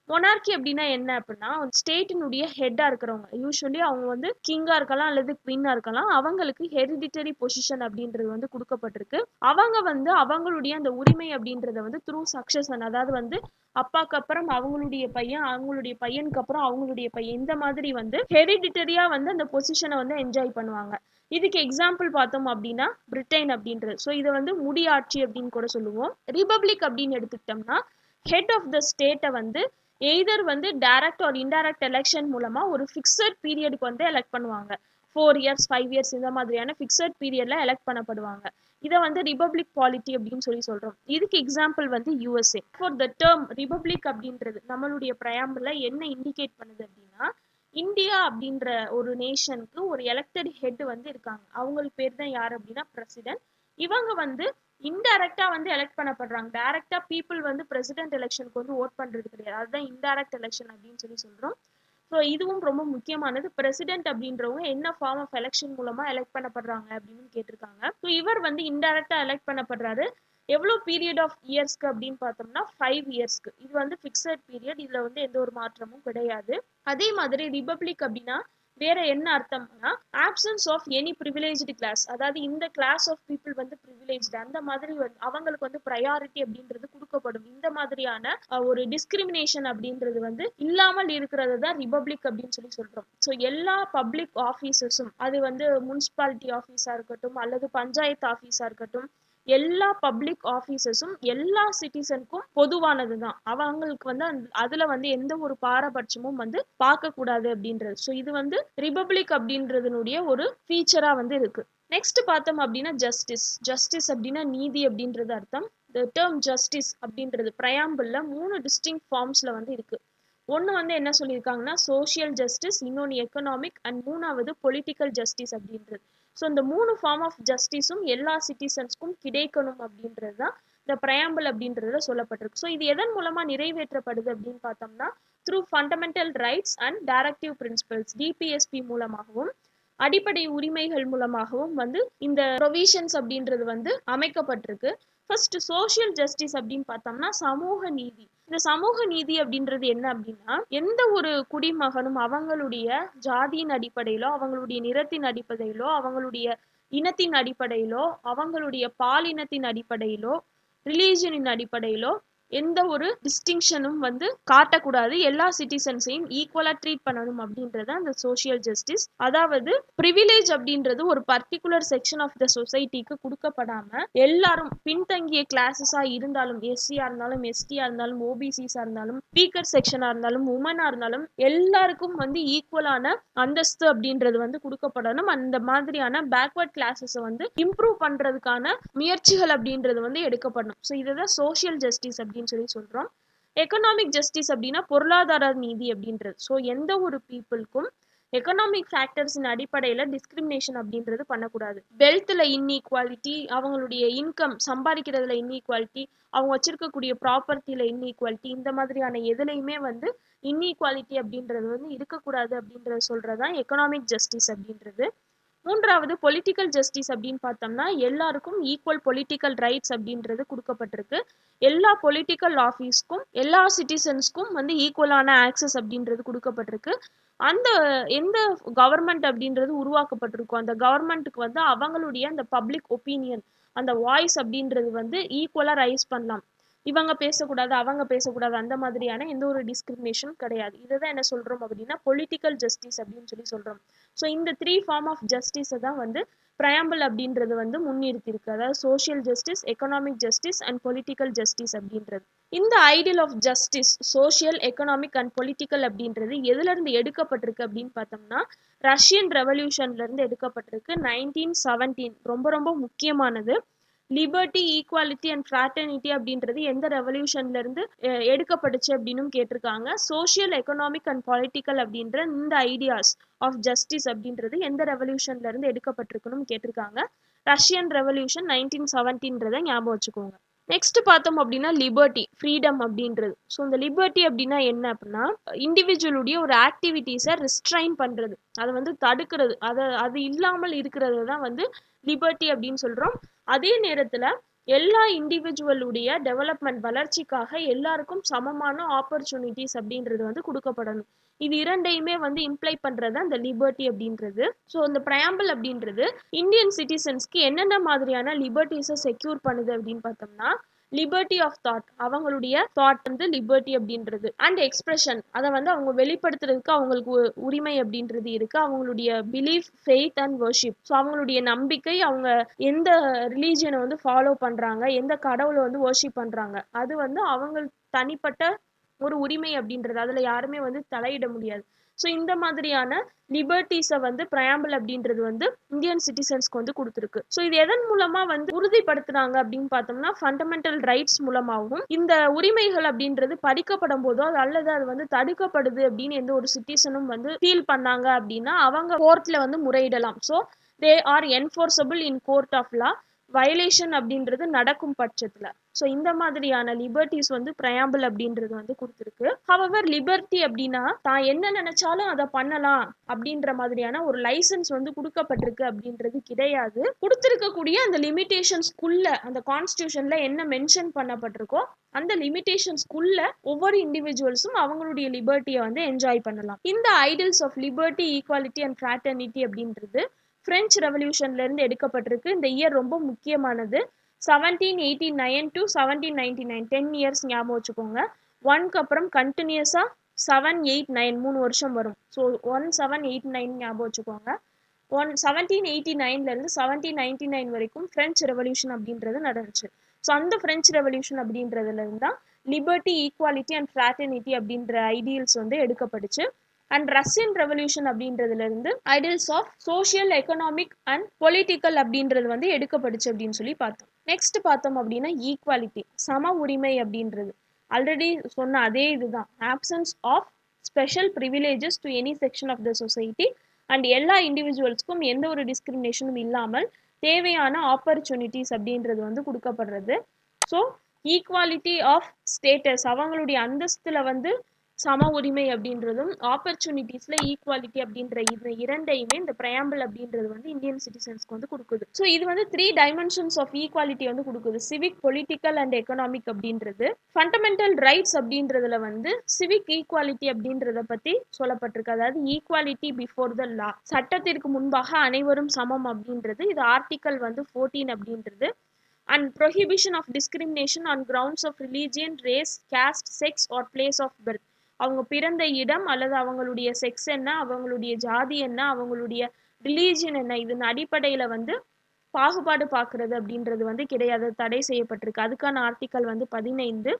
மொனார்கி அப்படின்னா என்ன அப்படின்னா ஸ்டேட்டினுடைய ஹெட்டா இருக்கிறவங்க, யூஸ்வலி அவங்க வந்து கிங்கா இருக்கலாம் அல்லது குவீனா இருக்கலாம், அவங்களுக்கு ஹெரிடிட்டரி பொசிஷன் அப்படின்றது வந்து கொடுக்கப்பட்டிருக்கு. அவங்க வந்து அவங்களுடைய அந்த உரிமை அப்படின்றத வந்து த்ரூ சக்சஷன், அதாவது வந்து அப்பாக்கு அப்புறம் அவங்களுடைய பையன், அவங்களுடைய பையனுக்கு அப்புறம் அவங்களுடைய பையன், இந்த மாதிரி வந்து ஹெரிடிட்டரியா வந்து அந்த பொசிஷனை வந்து என்ஜாய் பண்ணுவாங்க. இதுக்கு எக்ஸாம்பிள் பார்த்தோம் அப்படின்னா பிரிட்டன் அப்படின்றது. ஸோ இதை வந்து முடியாட்சி அப்படின்னு கூட சொல்லுவோம். ரிபப்ளிக் அப்படின்னு எடுத்துக்கிட்டோம்னா ஹெட் ஆஃப் த ஸ்டேட்டை வந்து எய்தர் வந்து டைரக்ட் ஆர் இன்டைரக்ட் எலெக்ஷன் மூலமா ஒரு ஃபிக்ஸட் பீரியடுக்கு வந்து எலெக்ட் பண்ணுவாங்க. 4 இயர்ஸ் 5 இயர்ஸ் இந்த மாதிரியான ஃபிக்ஸட் பீரியட்ல எலெக்ட் பண்ணப்படுவாங்க. இதை வந்து ரிபப்ளிக் பாலிட்டி அப்படின்னு சொல்றோம். இதுக்கு எக்ஸாம்பிள் வந்து USA. For the term republic அப்படின்றது நம்மளுடைய பிரயாம்பிள்ல என்ன இண்டிகேட் பண்ணுது அப்படின்னா, இந்தியா அப்படின்ற ஒரு நேஷனுக்கு ஒரு எலெக்டட் ஹெட் வந்து இருக்காங்க. அவங்களுக்கு பேர் தான் யார் அப்படின்னா பிரசிடென்ட். இவங்க வந்து இன்டைரக்டா வந்து எலெக்ட் பண்ணப்படுறாங்க. டைரக்டா பீப்புள் வந்து பிரசிடென்ட் எலெக்ஷனுக்கு வந்து ஓட் பண்றது கிடையாது. அதுதான் இன்டைரக்ட் எலெக்ஷன் அப்படின்னு சொல்றோம். ஸோ இதுவும் ரொம்ப முக்கியமானது. பிரசிடென்ட் அப்படின்றவங்க என்ன ஃபார்ம் ஆஃப் எலெக்ஷன் மூலமா எலெக்ட் பண்ணப்படுறாங்க அப்படின்னு கேட்டிருக்காங்க. ஸோ இவர் வந்து இன்டைரக்டா எலெக்ட் பண்ணப்படுறாரு. எவ்வளோ பீரியட் ஆஃப் இயர்ஸ்க்கு அப்படின்னு பார்த்தோம்னா 5 இயர்ஸ்க்கு. இது வந்து ஃபிக்ஸட் பீரியட். இதுல வந்து எந்த ஒரு மாற்றமும் கிடையாது. அதே மாதிரி ரிபப்ளிக் அப்படின்னா வேற என்ன அர்த்தம்னா absence of any privileged class, அதாவது இந்த கிளாஸ் ஆஃப் பீப்புள் வந்து ப்ரிவிலேஜ்டு, அந்த மாதிரி வந்து அவங்களுக்கு வந்து ப்ரையாரிட்டி அப்படின்றது கொடுக்கப்படும். இந்த மாதிரியான ஒரு டிஸ்கிரிமினேஷன் அப்படின்றது வந்து இல்லாமல் இருக்கிறது தான் ரிபப்ளிக் அப்படின்னு சொல்றோம். ஸோ எல்லா பப்ளிக் ஆஃபீஸஸும், அது வந்து முனிசிபாலிட்டி ஆஃபீஸா இருக்கட்டும் அல்லது பஞ்சாயத்து ஆஃபீஸா இருக்கட்டும், எல்லா பப்ளிக் ஆஃபீஸஸும் எல்லா சிட்டிசனுக்கும் பொதுவானது தான். அவங்களுக்கு வந்து அதுல வந்து எந்த ஒரு பாரபட்சமும் வந்து பார்க்க கூடாது அப்படின்றது. ஸோ இது வந்து ரிபப்ளிக் அப்படின்றதுனுடைய ஒரு ஃபீச்சரா வந்து இருக்கு. நெக்ஸ்ட் பார்த்தோம் அப்படின்னா ஜஸ்டிஸ். ஜஸ்டிஸ் அப்படின்னா நீதி அப்படின்றது அர்த்தம். த டேர்ம் ஜஸ்டிஸ் அப்படின்றது பிரயாம்பிள்ல 3 டிஸ்டிங்க்ட் ஃபார்ம்ஸ்ல வந்து இருக்கு. ஒன்று வந்து என்ன சொல்லியிருக்காங்கன்னா சோஷியல் ஜஸ்டிஸ், இன்னொன்று எக்கனாமிக், அண்ட் மூணாவது பொலிட்டிக்கல் ஜஸ்டிஸ் அப்படின்றது. ஸோ இந்த 3 ஃபார்ம் ஆஃப் ஜஸ்டிஸும் எல்லா சிட்டிசன்ஸ்க்கும் கிடைக்கணும் அப்படின்றது தான் இந்த பிரயாம்பிள் அப்படின்றதுல சொல்லப்பட்டிருக்கு. ஸோ இது எதன் மூலமா நிறைவேற்றப்படுது அப்படின்னு பார்த்தோம்னா through fundamental rights and directive principles, DPSP மூலமாகவும் அடிப்படை உரிமைகள் மூலமாகவும் வந்து இந்த ப்ரொவிஷன்ஸ் அப்படின்றது வந்து அமைக்கப்பட்டிருக்கு. ஃபர்ஸ்ட் சோஷியல் ஜஸ்டிஸ் அப்படின்னு பார்த்தோம்னா சமூக நீதி. இந்த சமூக நீதி அப்படின்றது என்ன அப்படின்னா எந்த ஒரு குடிமகனும் அவங்களுடைய ஜாதியின் அடிப்படையிலோ, அவங்களுடைய நிறத்தின் அடிப்படையிலோ, அவங்களுடைய இனத்தின் அடிப்படையிலோ, அவங்களுடைய பாலினத்தின் அடிப்படையிலோ, ரிலீஜனின் அடிப்படையிலோ எந்த ஒரு டிஸ்டிங்ஷனும் வந்து காட்டக்கூடாது. எல்லா சிட்டிசன்ஸையும் ஈக்குவலா ட்ரீட் பண்ணணும் அப்படின்றது அந்த சோஷியல் ஜஸ்டிஸ். அதாவது பிரிவிலேஜ் அப்படின்றது ஒரு பர்டிகுலர் செக்ஷன் ஆஃப் த சொசைட்டிக்கு கொடுக்கப்படாம எல்லாரும் பின்தங்கிய கிளாஸஸா இருந்தாலும், எஸ்சியா இருந்தாலும், எஸ்டியா இருந்தாலும், ஓபிசிஸா இருந்தாலும், ஸ்பீக்கர் செக்ஷனா இருந்தாலும், உமனா இருந்தாலும் எல்லாருக்கும் வந்து ஈக்குவலான அந்தஸ்து அப்படின்றது வந்து கொடுக்கப்படணும். அந்த மாதிரியான பேக்வர்ட் கிளாஸஸ் வந்து இம்ப்ரூவ் பண்றதுக்கான முயற்சிகள் அப்படின்றது வந்து எடுக்கப்படணும். ஸோ இதுதான் சோஷியல் ஜஸ்டிஸ் அப்படின்னு சொல்றோம். எக்கனாமிக் ஜஸ்டிஸ் அப்படின்னா பொருளாதார நீதி அப்படின்றது. ஸோ எந்த ஒரு பீப்புளுக்கும் எக்கனாமிக் ஃபேக்டர்ஸின் அடிப்படையில் டிஸ்கிரிமினேஷன் அப்படின்றது பண்ணக்கூடாது. வெல்த்தில் இன்இக்வாலிட்டி, அவங்களுடைய இன்கம் சம்பாதிக்கிறதுல இன்இக்வாலிட்டி, அவங்க வச்சிருக்கக்கூடிய ப்ராப்பர்ட்டியில் இன்இக்வாலிட்டி, இந்த மாதிரியான எதுலையுமே வந்து இன்இக்வாலிட்டி அப்படின்றது வந்து இருக்கக்கூடாது அப்படின்றத சொல்றதுதான் எக்கனாமிக் ஜஸ்டிஸ் அப்படின்றது. மூன்றாவது பொலிட்டிக்கல் ஜஸ்டிஸ் அப்படின்னு பார்த்தோம்னா எல்லாருக்கும் ஈக்குவல் பொலிட்டிக்கல் ரைட்ஸ் அப்படின்றது கொடுக்கப்பட்டிருக்கு. எல்லா பொலிட்டிக்கல் ஆஃபீஸ்க்கும் எல்லா சிட்டிசன்ஸ்க்கும் வந்து ஈக்குவலான ஆக்சஸ் அப்படின்றது கொடுக்கப்பட்டிருக்கு. அந்த எந்த கவர்மெண்ட் அப்படின்றது உருவாக்கப்பட்டிருக்கும் அந்த கவர்மெண்ட்டுக்கு வந்து அவங்களுடைய அந்த பப்ளிக் ஒப்பீனியன், அந்த வாய்ஸ் அப்படின்றது வந்து ஈக்குவலா ரைஸ் பண்ணலாம். இவங்க பேசக்கூடாது, அவங்க பேசக்கூடாது, அந்த மாதிரியான எந்த ஒரு டிஸ்கிரிமினேஷன் கிடையாது. இதுதான் என்ன சொல்றோம் அப்படின்னா பொலிட்டிக்கல் ஜஸ்டிஸ் அப்படின்னு சொல்றோம். ஸோ இந்த 3 ஃபார்ம் ஆஃப் ஜஸ்டிஸை தான் வந்து பிரயாம்பிள் அப்படின்றது வந்து முன்னிறுத்திருக்கு. அதாவது social justice, economic justice and political justice அப்படின்றது. இந்த ideal of justice social, economic and political அப்படின்றது எதுல இருந்து எடுக்கப்பட்டிருக்கு அப்படின்னு பார்த்தோம்னா ரஷ்யன் ரெவல்யூஷன்ல இருந்து எடுக்கப்பட்டிருக்கு. 1917 ரொம்ப ரொம்ப முக்கியமானது. லிபர்ட்டி, ஈக்குவாலிட்டி அண்ட் ஃப்ராட்டர்னிட்டி அப்படின்றது எந்த ரெவல்யூஷன்ல இருந்து எடுக்கப்பட்டுச்சு அப்படின்னு கேட்டிருக்காங்க. சோஷியல், எக்கனாமிக் அண்ட் பொலிட்டிக்கல் அப்படின்ற இந்த ஐடியாஸ் ஆஃப் ஜஸ்டிஸ் அப்படின்றது எந்த ரெவல்யூஷன்ல இருந்து எடுக்கப்பட்டிருக்குன்னு கேட்டிருக்காங்க. ரஷ்யன் ரெவல்யூஷன் 1917 ஞாபகம் வச்சுக்கோங்க. நெக்ஸ்ட் பார்த்தோம் அப்படின்னா லிபர்ட்டி, ஃப்ரீடம் அப்படின்றது. ஸோ இந்த லிபர்ட்டி அப்படின்னா என்ன அப்படின்னா இண்டிவிஜுவலுடைய ஒரு ஆக்டிவிட்டீஸை ரிஸ்ட்ரைன் பண்றது, அதை வந்து தடுக்கிறது, அது இல்லாமல் இருக்கிறது தான் வந்து லிபர்ட்டி அப்படின்னு சொல்றோம். அதே நேரத்துல எல்லா இண்டிவிஜுவலுடைய டெவலப்மெண்ட் வளர்ச்சிக்காக எல்லாருக்கும் சமமான ஆப்பர்ச்சுனிட்டிஸ் அப்படின்றது வந்து கொடுக்கப்படணும். இது இரண்டையுமே வந்து இம்ப்ளை பண்றது அந்த லிபர்ட்டி அப்படின்றது. ஸோ இந்த ப்ரையாம்பிள் அப்படின்றது இந்தியன் சிட்டிசன்ஸ்க்கு என்னென்ன மாதிரியான லிபர்ட்டிஸை செக்யூர் பண்ணுது அப்படின்னு பார்த்தோம்னா, லிபர்ட்டி ஆஃப் தாட், அவங்களுடைய தாட் வந்து லிபர்ட்டி அப்படின்றது, அண்ட் எக்ஸ்பிரஷன், அதை வந்து அவங்க வெளிப்படுத்துறதுக்கு அவங்களுக்கு உரிமை அப்படின்றது இருக்கு. அவங்களுடைய belief, faith and worship, so அவங்களுடைய நம்பிக்கை, அவங்க எந்த ரிலீஜியனை வந்து ஃபாலோ பண்றாங்க, எந்த கடவுளை வந்து வர்ஷிப் பண்றாங்க, அது வந்து அவங்க தனிப்பட்ட ஒரு உரிமை அப்படின்றது, அதுல யாருமே வந்து தலையிட முடியாது. ஸோ இந்த மாதிரியான லிபர்ட்டிஸை வந்து ப்ரையாம்பிள் அப்படின்றது வந்து இந்தியன் சிட்டிசன்ஸ்க்கு வந்து கொடுத்துருக்கு. ஸோ இது எதன் மூலமா வந்து உறுதிப்படுத்துறாங்க அப்படின்னு பார்த்தோம்னா, ஃபண்டமெண்டல் ரைட்ஸ் மூலமாகவும், இந்த உரிமைகள் அப்படின்றது பறிக்கப்படும் போதோ அல்லது அது வந்து தடுக்கப்படுது அப்படின்னு எந்த ஒரு சிட்டிசனும் வந்து ஃபீல் பண்ணாங்க அப்படின்னா அவங்க கோர்ட்ல வந்து முறையிடலாம். So they are enforceable in court of law, violation அப்படின்றது நடக்கும் பட்சத்துல. ஸோ இந்த மாதிரியான லிபர்ட்டிஸ் வந்து ப்ரையாம்பிள் அப்படின்றது வந்து கொடுத்துருக்கு. ஹவவர் லிபர்ட்டி அப்படின்னா தான் என்ன நினைச்சாலும் அதை பண்ணலாம் அப்படின்ற மாதிரியான ஒரு லைசன்ஸ் வந்து கொடுக்கப்பட்டிருக்கு அப்படின்றது கிடையாது. கொடுத்திருக்கக்கூடிய அந்த லிமிடேஷன்ஸ்குள்ள, அந்த கான்ஸ்டியூஷன்ல என்ன மென்ஷன் பண்ணப்பட்டிருக்கோ அந்த லிமிடேஷன்ஸ்குள்ள ஒவ்வொரு இண்டிவிஜுவல்ஸும் அவங்களுடைய லிபர்ட்டியை வந்து என்ஜாய் பண்ணலாம். இந்த ideals of liberty, equality and fraternity அப்படின்றது பிரெஞ்சு ரெவல்யூஷன்ல இருந்து எடுக்கப்பட்டிருக்கு. இந்த இயர் ரொம்ப முக்கியமானது. 1789 to 1799, 10 இயர்ஸ் ஞாபகம் வச்சுக்கோங்க. ஒன்க்கு அப்புறம் கண்டினியூஸா 789 3 வருஷம் வரும். ஸோ 1789 ஞாபகம் வச்சுக்கோங்க. 1789 இருந்து 1799 வரைக்கும் பிரெஞ்சு ரெவல்யூஷன் அப்படின்றது நடந்துச்சு. ஸோ அந்த பிரெஞ்சு ரெவல்யூஷன் அப்படின்றதுல இருந்தா லிபர்ட்டி, ஈக்வாலிட்டி அண்ட் ஃப்ராட்டர்னிட்டி அப்படின்ற ஐடியல்ஸ் வந்து எடுக்கப்பட்டுச்சு. அண்ட் ரஷ்யன் ரெவல்யூஷன் அப்படின்றதுல இருந்து ideals of social, economic and political அப்படின்றது வந்து எடுக்கப்பட்டுச்சு அப்படின்னு சொல்லி பார்த்தோம். நெக்ஸ்ட் பார்த்தோம் அப்படின்னா ஈக்வாலிட்டி, சம உரிமை அப்படின்றது ஆல்ரெடி சொன்ன அதே இதுதான். Absence of special privileges to any section of the society, and எல்லா இண்டிவிஜுவல்ஸ்க்கும் எந்த ஒரு டிஸ்கிரிமினேஷனும் இல்லாமல் தேவையான ஆப்பர்ச்சுனிட்டிஸ் அப்படின்றது வந்து கொடுக்கப்படுறது. ஸோ ஈக்வாலிட்டி ஆஃப் ஸ்டேட்டஸ், அவங்களுடைய அந்தஸ்துல வந்து சம உரிமை அப்படின்றதும், ஆப்பர்ச்சுனிட்டிஸ்ல ஈக்வாலிட்டி அப்படின்ற இது இரண்டையுமே இந்த ப்ரையாம்பிள் அப்படின்றது வந்து இந்தியன் சிட்டிசன்ஸ்க்கு வந்து கொடுக்குது. ஸோ இது வந்து 3 டைமென்ஷன்ஸ் ஆஃப் ஈக்வாலிட்டி வந்து கொடுக்குது. சிவிக், பொலிட்டிக்கல் அண்ட் எக்கனாமிக் அப்படின்றது. ஃபண்டமெண்டல் ரைட்ஸ் அப்படின்றதுல வந்து சிவிக் ஈக்வாலிட்டி அப்படின்றத பத்தி சொல்லப்பட்டிருக்கு. அதாவது ஈக்வாலிட்டி பிஃபோர் த லா, சட்டத்திற்கு முன்பாக அனைவரும் சமம் அப்படின்றது. இது ஆர்டிக்கல் வந்து 14 அப்படின்றது. And prohibition of discrimination on grounds of religion, race, caste, sex or place of birth, அவங்க பிறந்த இடம் அல்லது அவங்களுடைய செக்ஸ் என்ன, அவங்களுடைய ஜாதி என்ன, அவங்களுடைய ரிலீஜியன் என்ன, இதன் அடிப்படையில வந்து பாகுபாடு பார்க்கறது அப்படின்றது வந்து கிடையாது, தடை செய்யப்பட்டிருக்கு. அதுக்கான ஆர்டிக்கல் வந்து 15.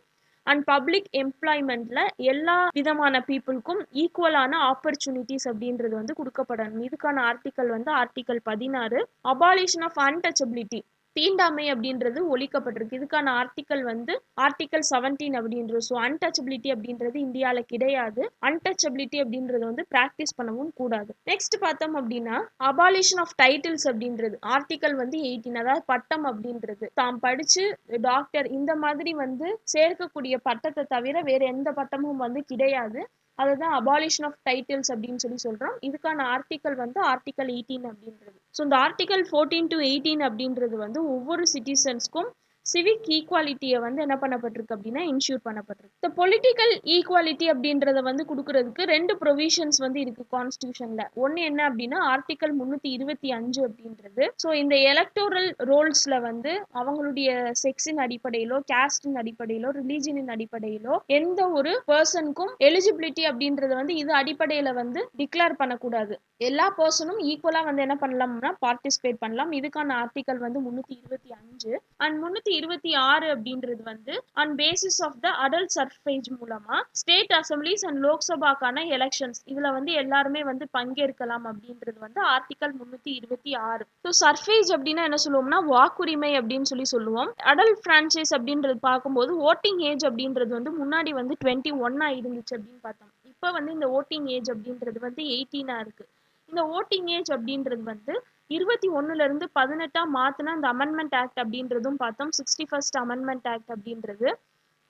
அண்ட் பப்ளிக் எம்ப்ளாய்மெண்ட்ல எல்லா விதமான பீப்புளுக்கும் ஈக்குவலான ஆப்பர்ச்சுனிட்டிஸ் அப்படின்றது வந்து கொடுக்கப்படணும். இதுக்கான ஆர்டிக்கல் வந்து ஆர்டிக்கல் 16. அபாலிஷன் ஆஃப் அன்டச்சபிலிட்டி, தீண்டாமை அப்படின்றது ஒழிக்கப்பட்டிருக்கு. இதுக்கான ஆர்டிக்கல் வந்து ஆர்டிக்கல் 17 அப்படின்றது. ஸோ அன்டச்சபிலிட்டி அப்படின்றது இந்தியாவில் கிடையாது. அன்டச்சபிலிட்டி அப்படின்றது வந்து பிராக்டிஸ் பண்ணவும் கூடாது. நெக்ஸ்ட் பார்த்தோம் அப்படின்னா அபாலிஷன் ஆஃப் டைட்டில்ஸ் அப்படின்றது ஆர்டிக்கல் வந்து 18. அதாவது பட்டம் அப்படின்றது தாம் படிச்சு டாக்டர் இந்த மாதிரி வந்து சேர்க்கக்கூடிய பட்டத்தை தவிர வேற எந்த பட்டமும் வந்து கிடையாது. அதுதான் அபாலிஷன் ஆஃப் டைட்டில்ஸ் அப்படின்னு சொல்லி சொல்றோம். இதுக்கான ஆர்டிக்கல் வந்து ஆர்டிக்கல் 18 அப்படின்றது. ஸோ இந்த ஆர்டிக்கல் 14 to 18 அப்படின்றது வந்து ஒவ்வொரு சிட்டிசன்ஸ்க்கும் சிவிக் ஈக்வாலிட்டியை வந்து என்ன பண்ணப்பட்டிருக்கு அப்படின்னா இன்ஷூர் பண்ணப்பட்டிருக்கு. இந்த பொலிட்டிக்கல் ஈக்வாலிட்டி அப்படின்றத வந்து கொடுக்கறதுக்கு 2 ப்ரொவிஷன்ஸ் வந்து இருக்கு கான்ஸ்டியூஷன்ல. ஒன்னு என்ன அப்படின்னா ஆர்டிக்கல் 325 அப்படின்றது. ஸோ இந்த எலக்டோரல் ரோல்ஸ்ல வந்து அவங்களுடைய செக்ஸின் அடிப்படையிலோ, காஸ்டின் அடிப்படையிலோ, ரிலீஜனின் அடிப்படையிலோ எந்த ஒரு பர்சனுக்கும் எலிஜிபிலிட்டி அப்படின்றத வந்து இது அடிப்படையில வந்து டிக்ளேர் பண்ணக்கூடாது. எல்லா பர்சனும் ஈக்குவலா வந்து என்ன பண்ணலாம்னா பார்ட்டிசிபேட் பண்ணலாம். இதுக்கான ஆர்டிக்கல் வந்து 325. அண்ட் 326 அப்படின்றது வந்து on basis of the adult suffrage மூலமா ஸ்டேட் அசம்பிளிஸ் அண்ட் லோக்சபாக்கான எலெக்ஷன்ஸ் இதுல வந்து எல்லாருமே வந்து பங்கேற்கலாம் அப்படின்றது வந்து ஆர்டிக்கல் 326. ஸோ சர்ஃபேஜ் அப்படின்னா என்ன சொல்லுவோம்னா வாக்குரிமை அப்படின்னு சொல்லி சொல்லுவோம். அடல்ட் பிரான்ச்சைஸ் அப்படின்றது பார்க்கும்போது ஓட்டிங் ஏஜ் அப்படின்றது வந்து முன்னாடி வந்து 21 இருந்துச்சு அப்படின்னு பார்த்தோம். இப்போ வந்து இந்த ஓட்டிங் ஏஜ் அப்படின்றது வந்து 18 இருக்கு. இந்த ஓட்டிங் ஏஜ் அப்படின்றது வந்து 21 இருந்து 18 மாத்தினா இந்த அமெண்ட்மெண்ட் ஆக்ட் அப்படின்றதும் பார்த்தோம். 61st அமெண்ட்மெண்ட் ஆக்ட் அப்படின்றது.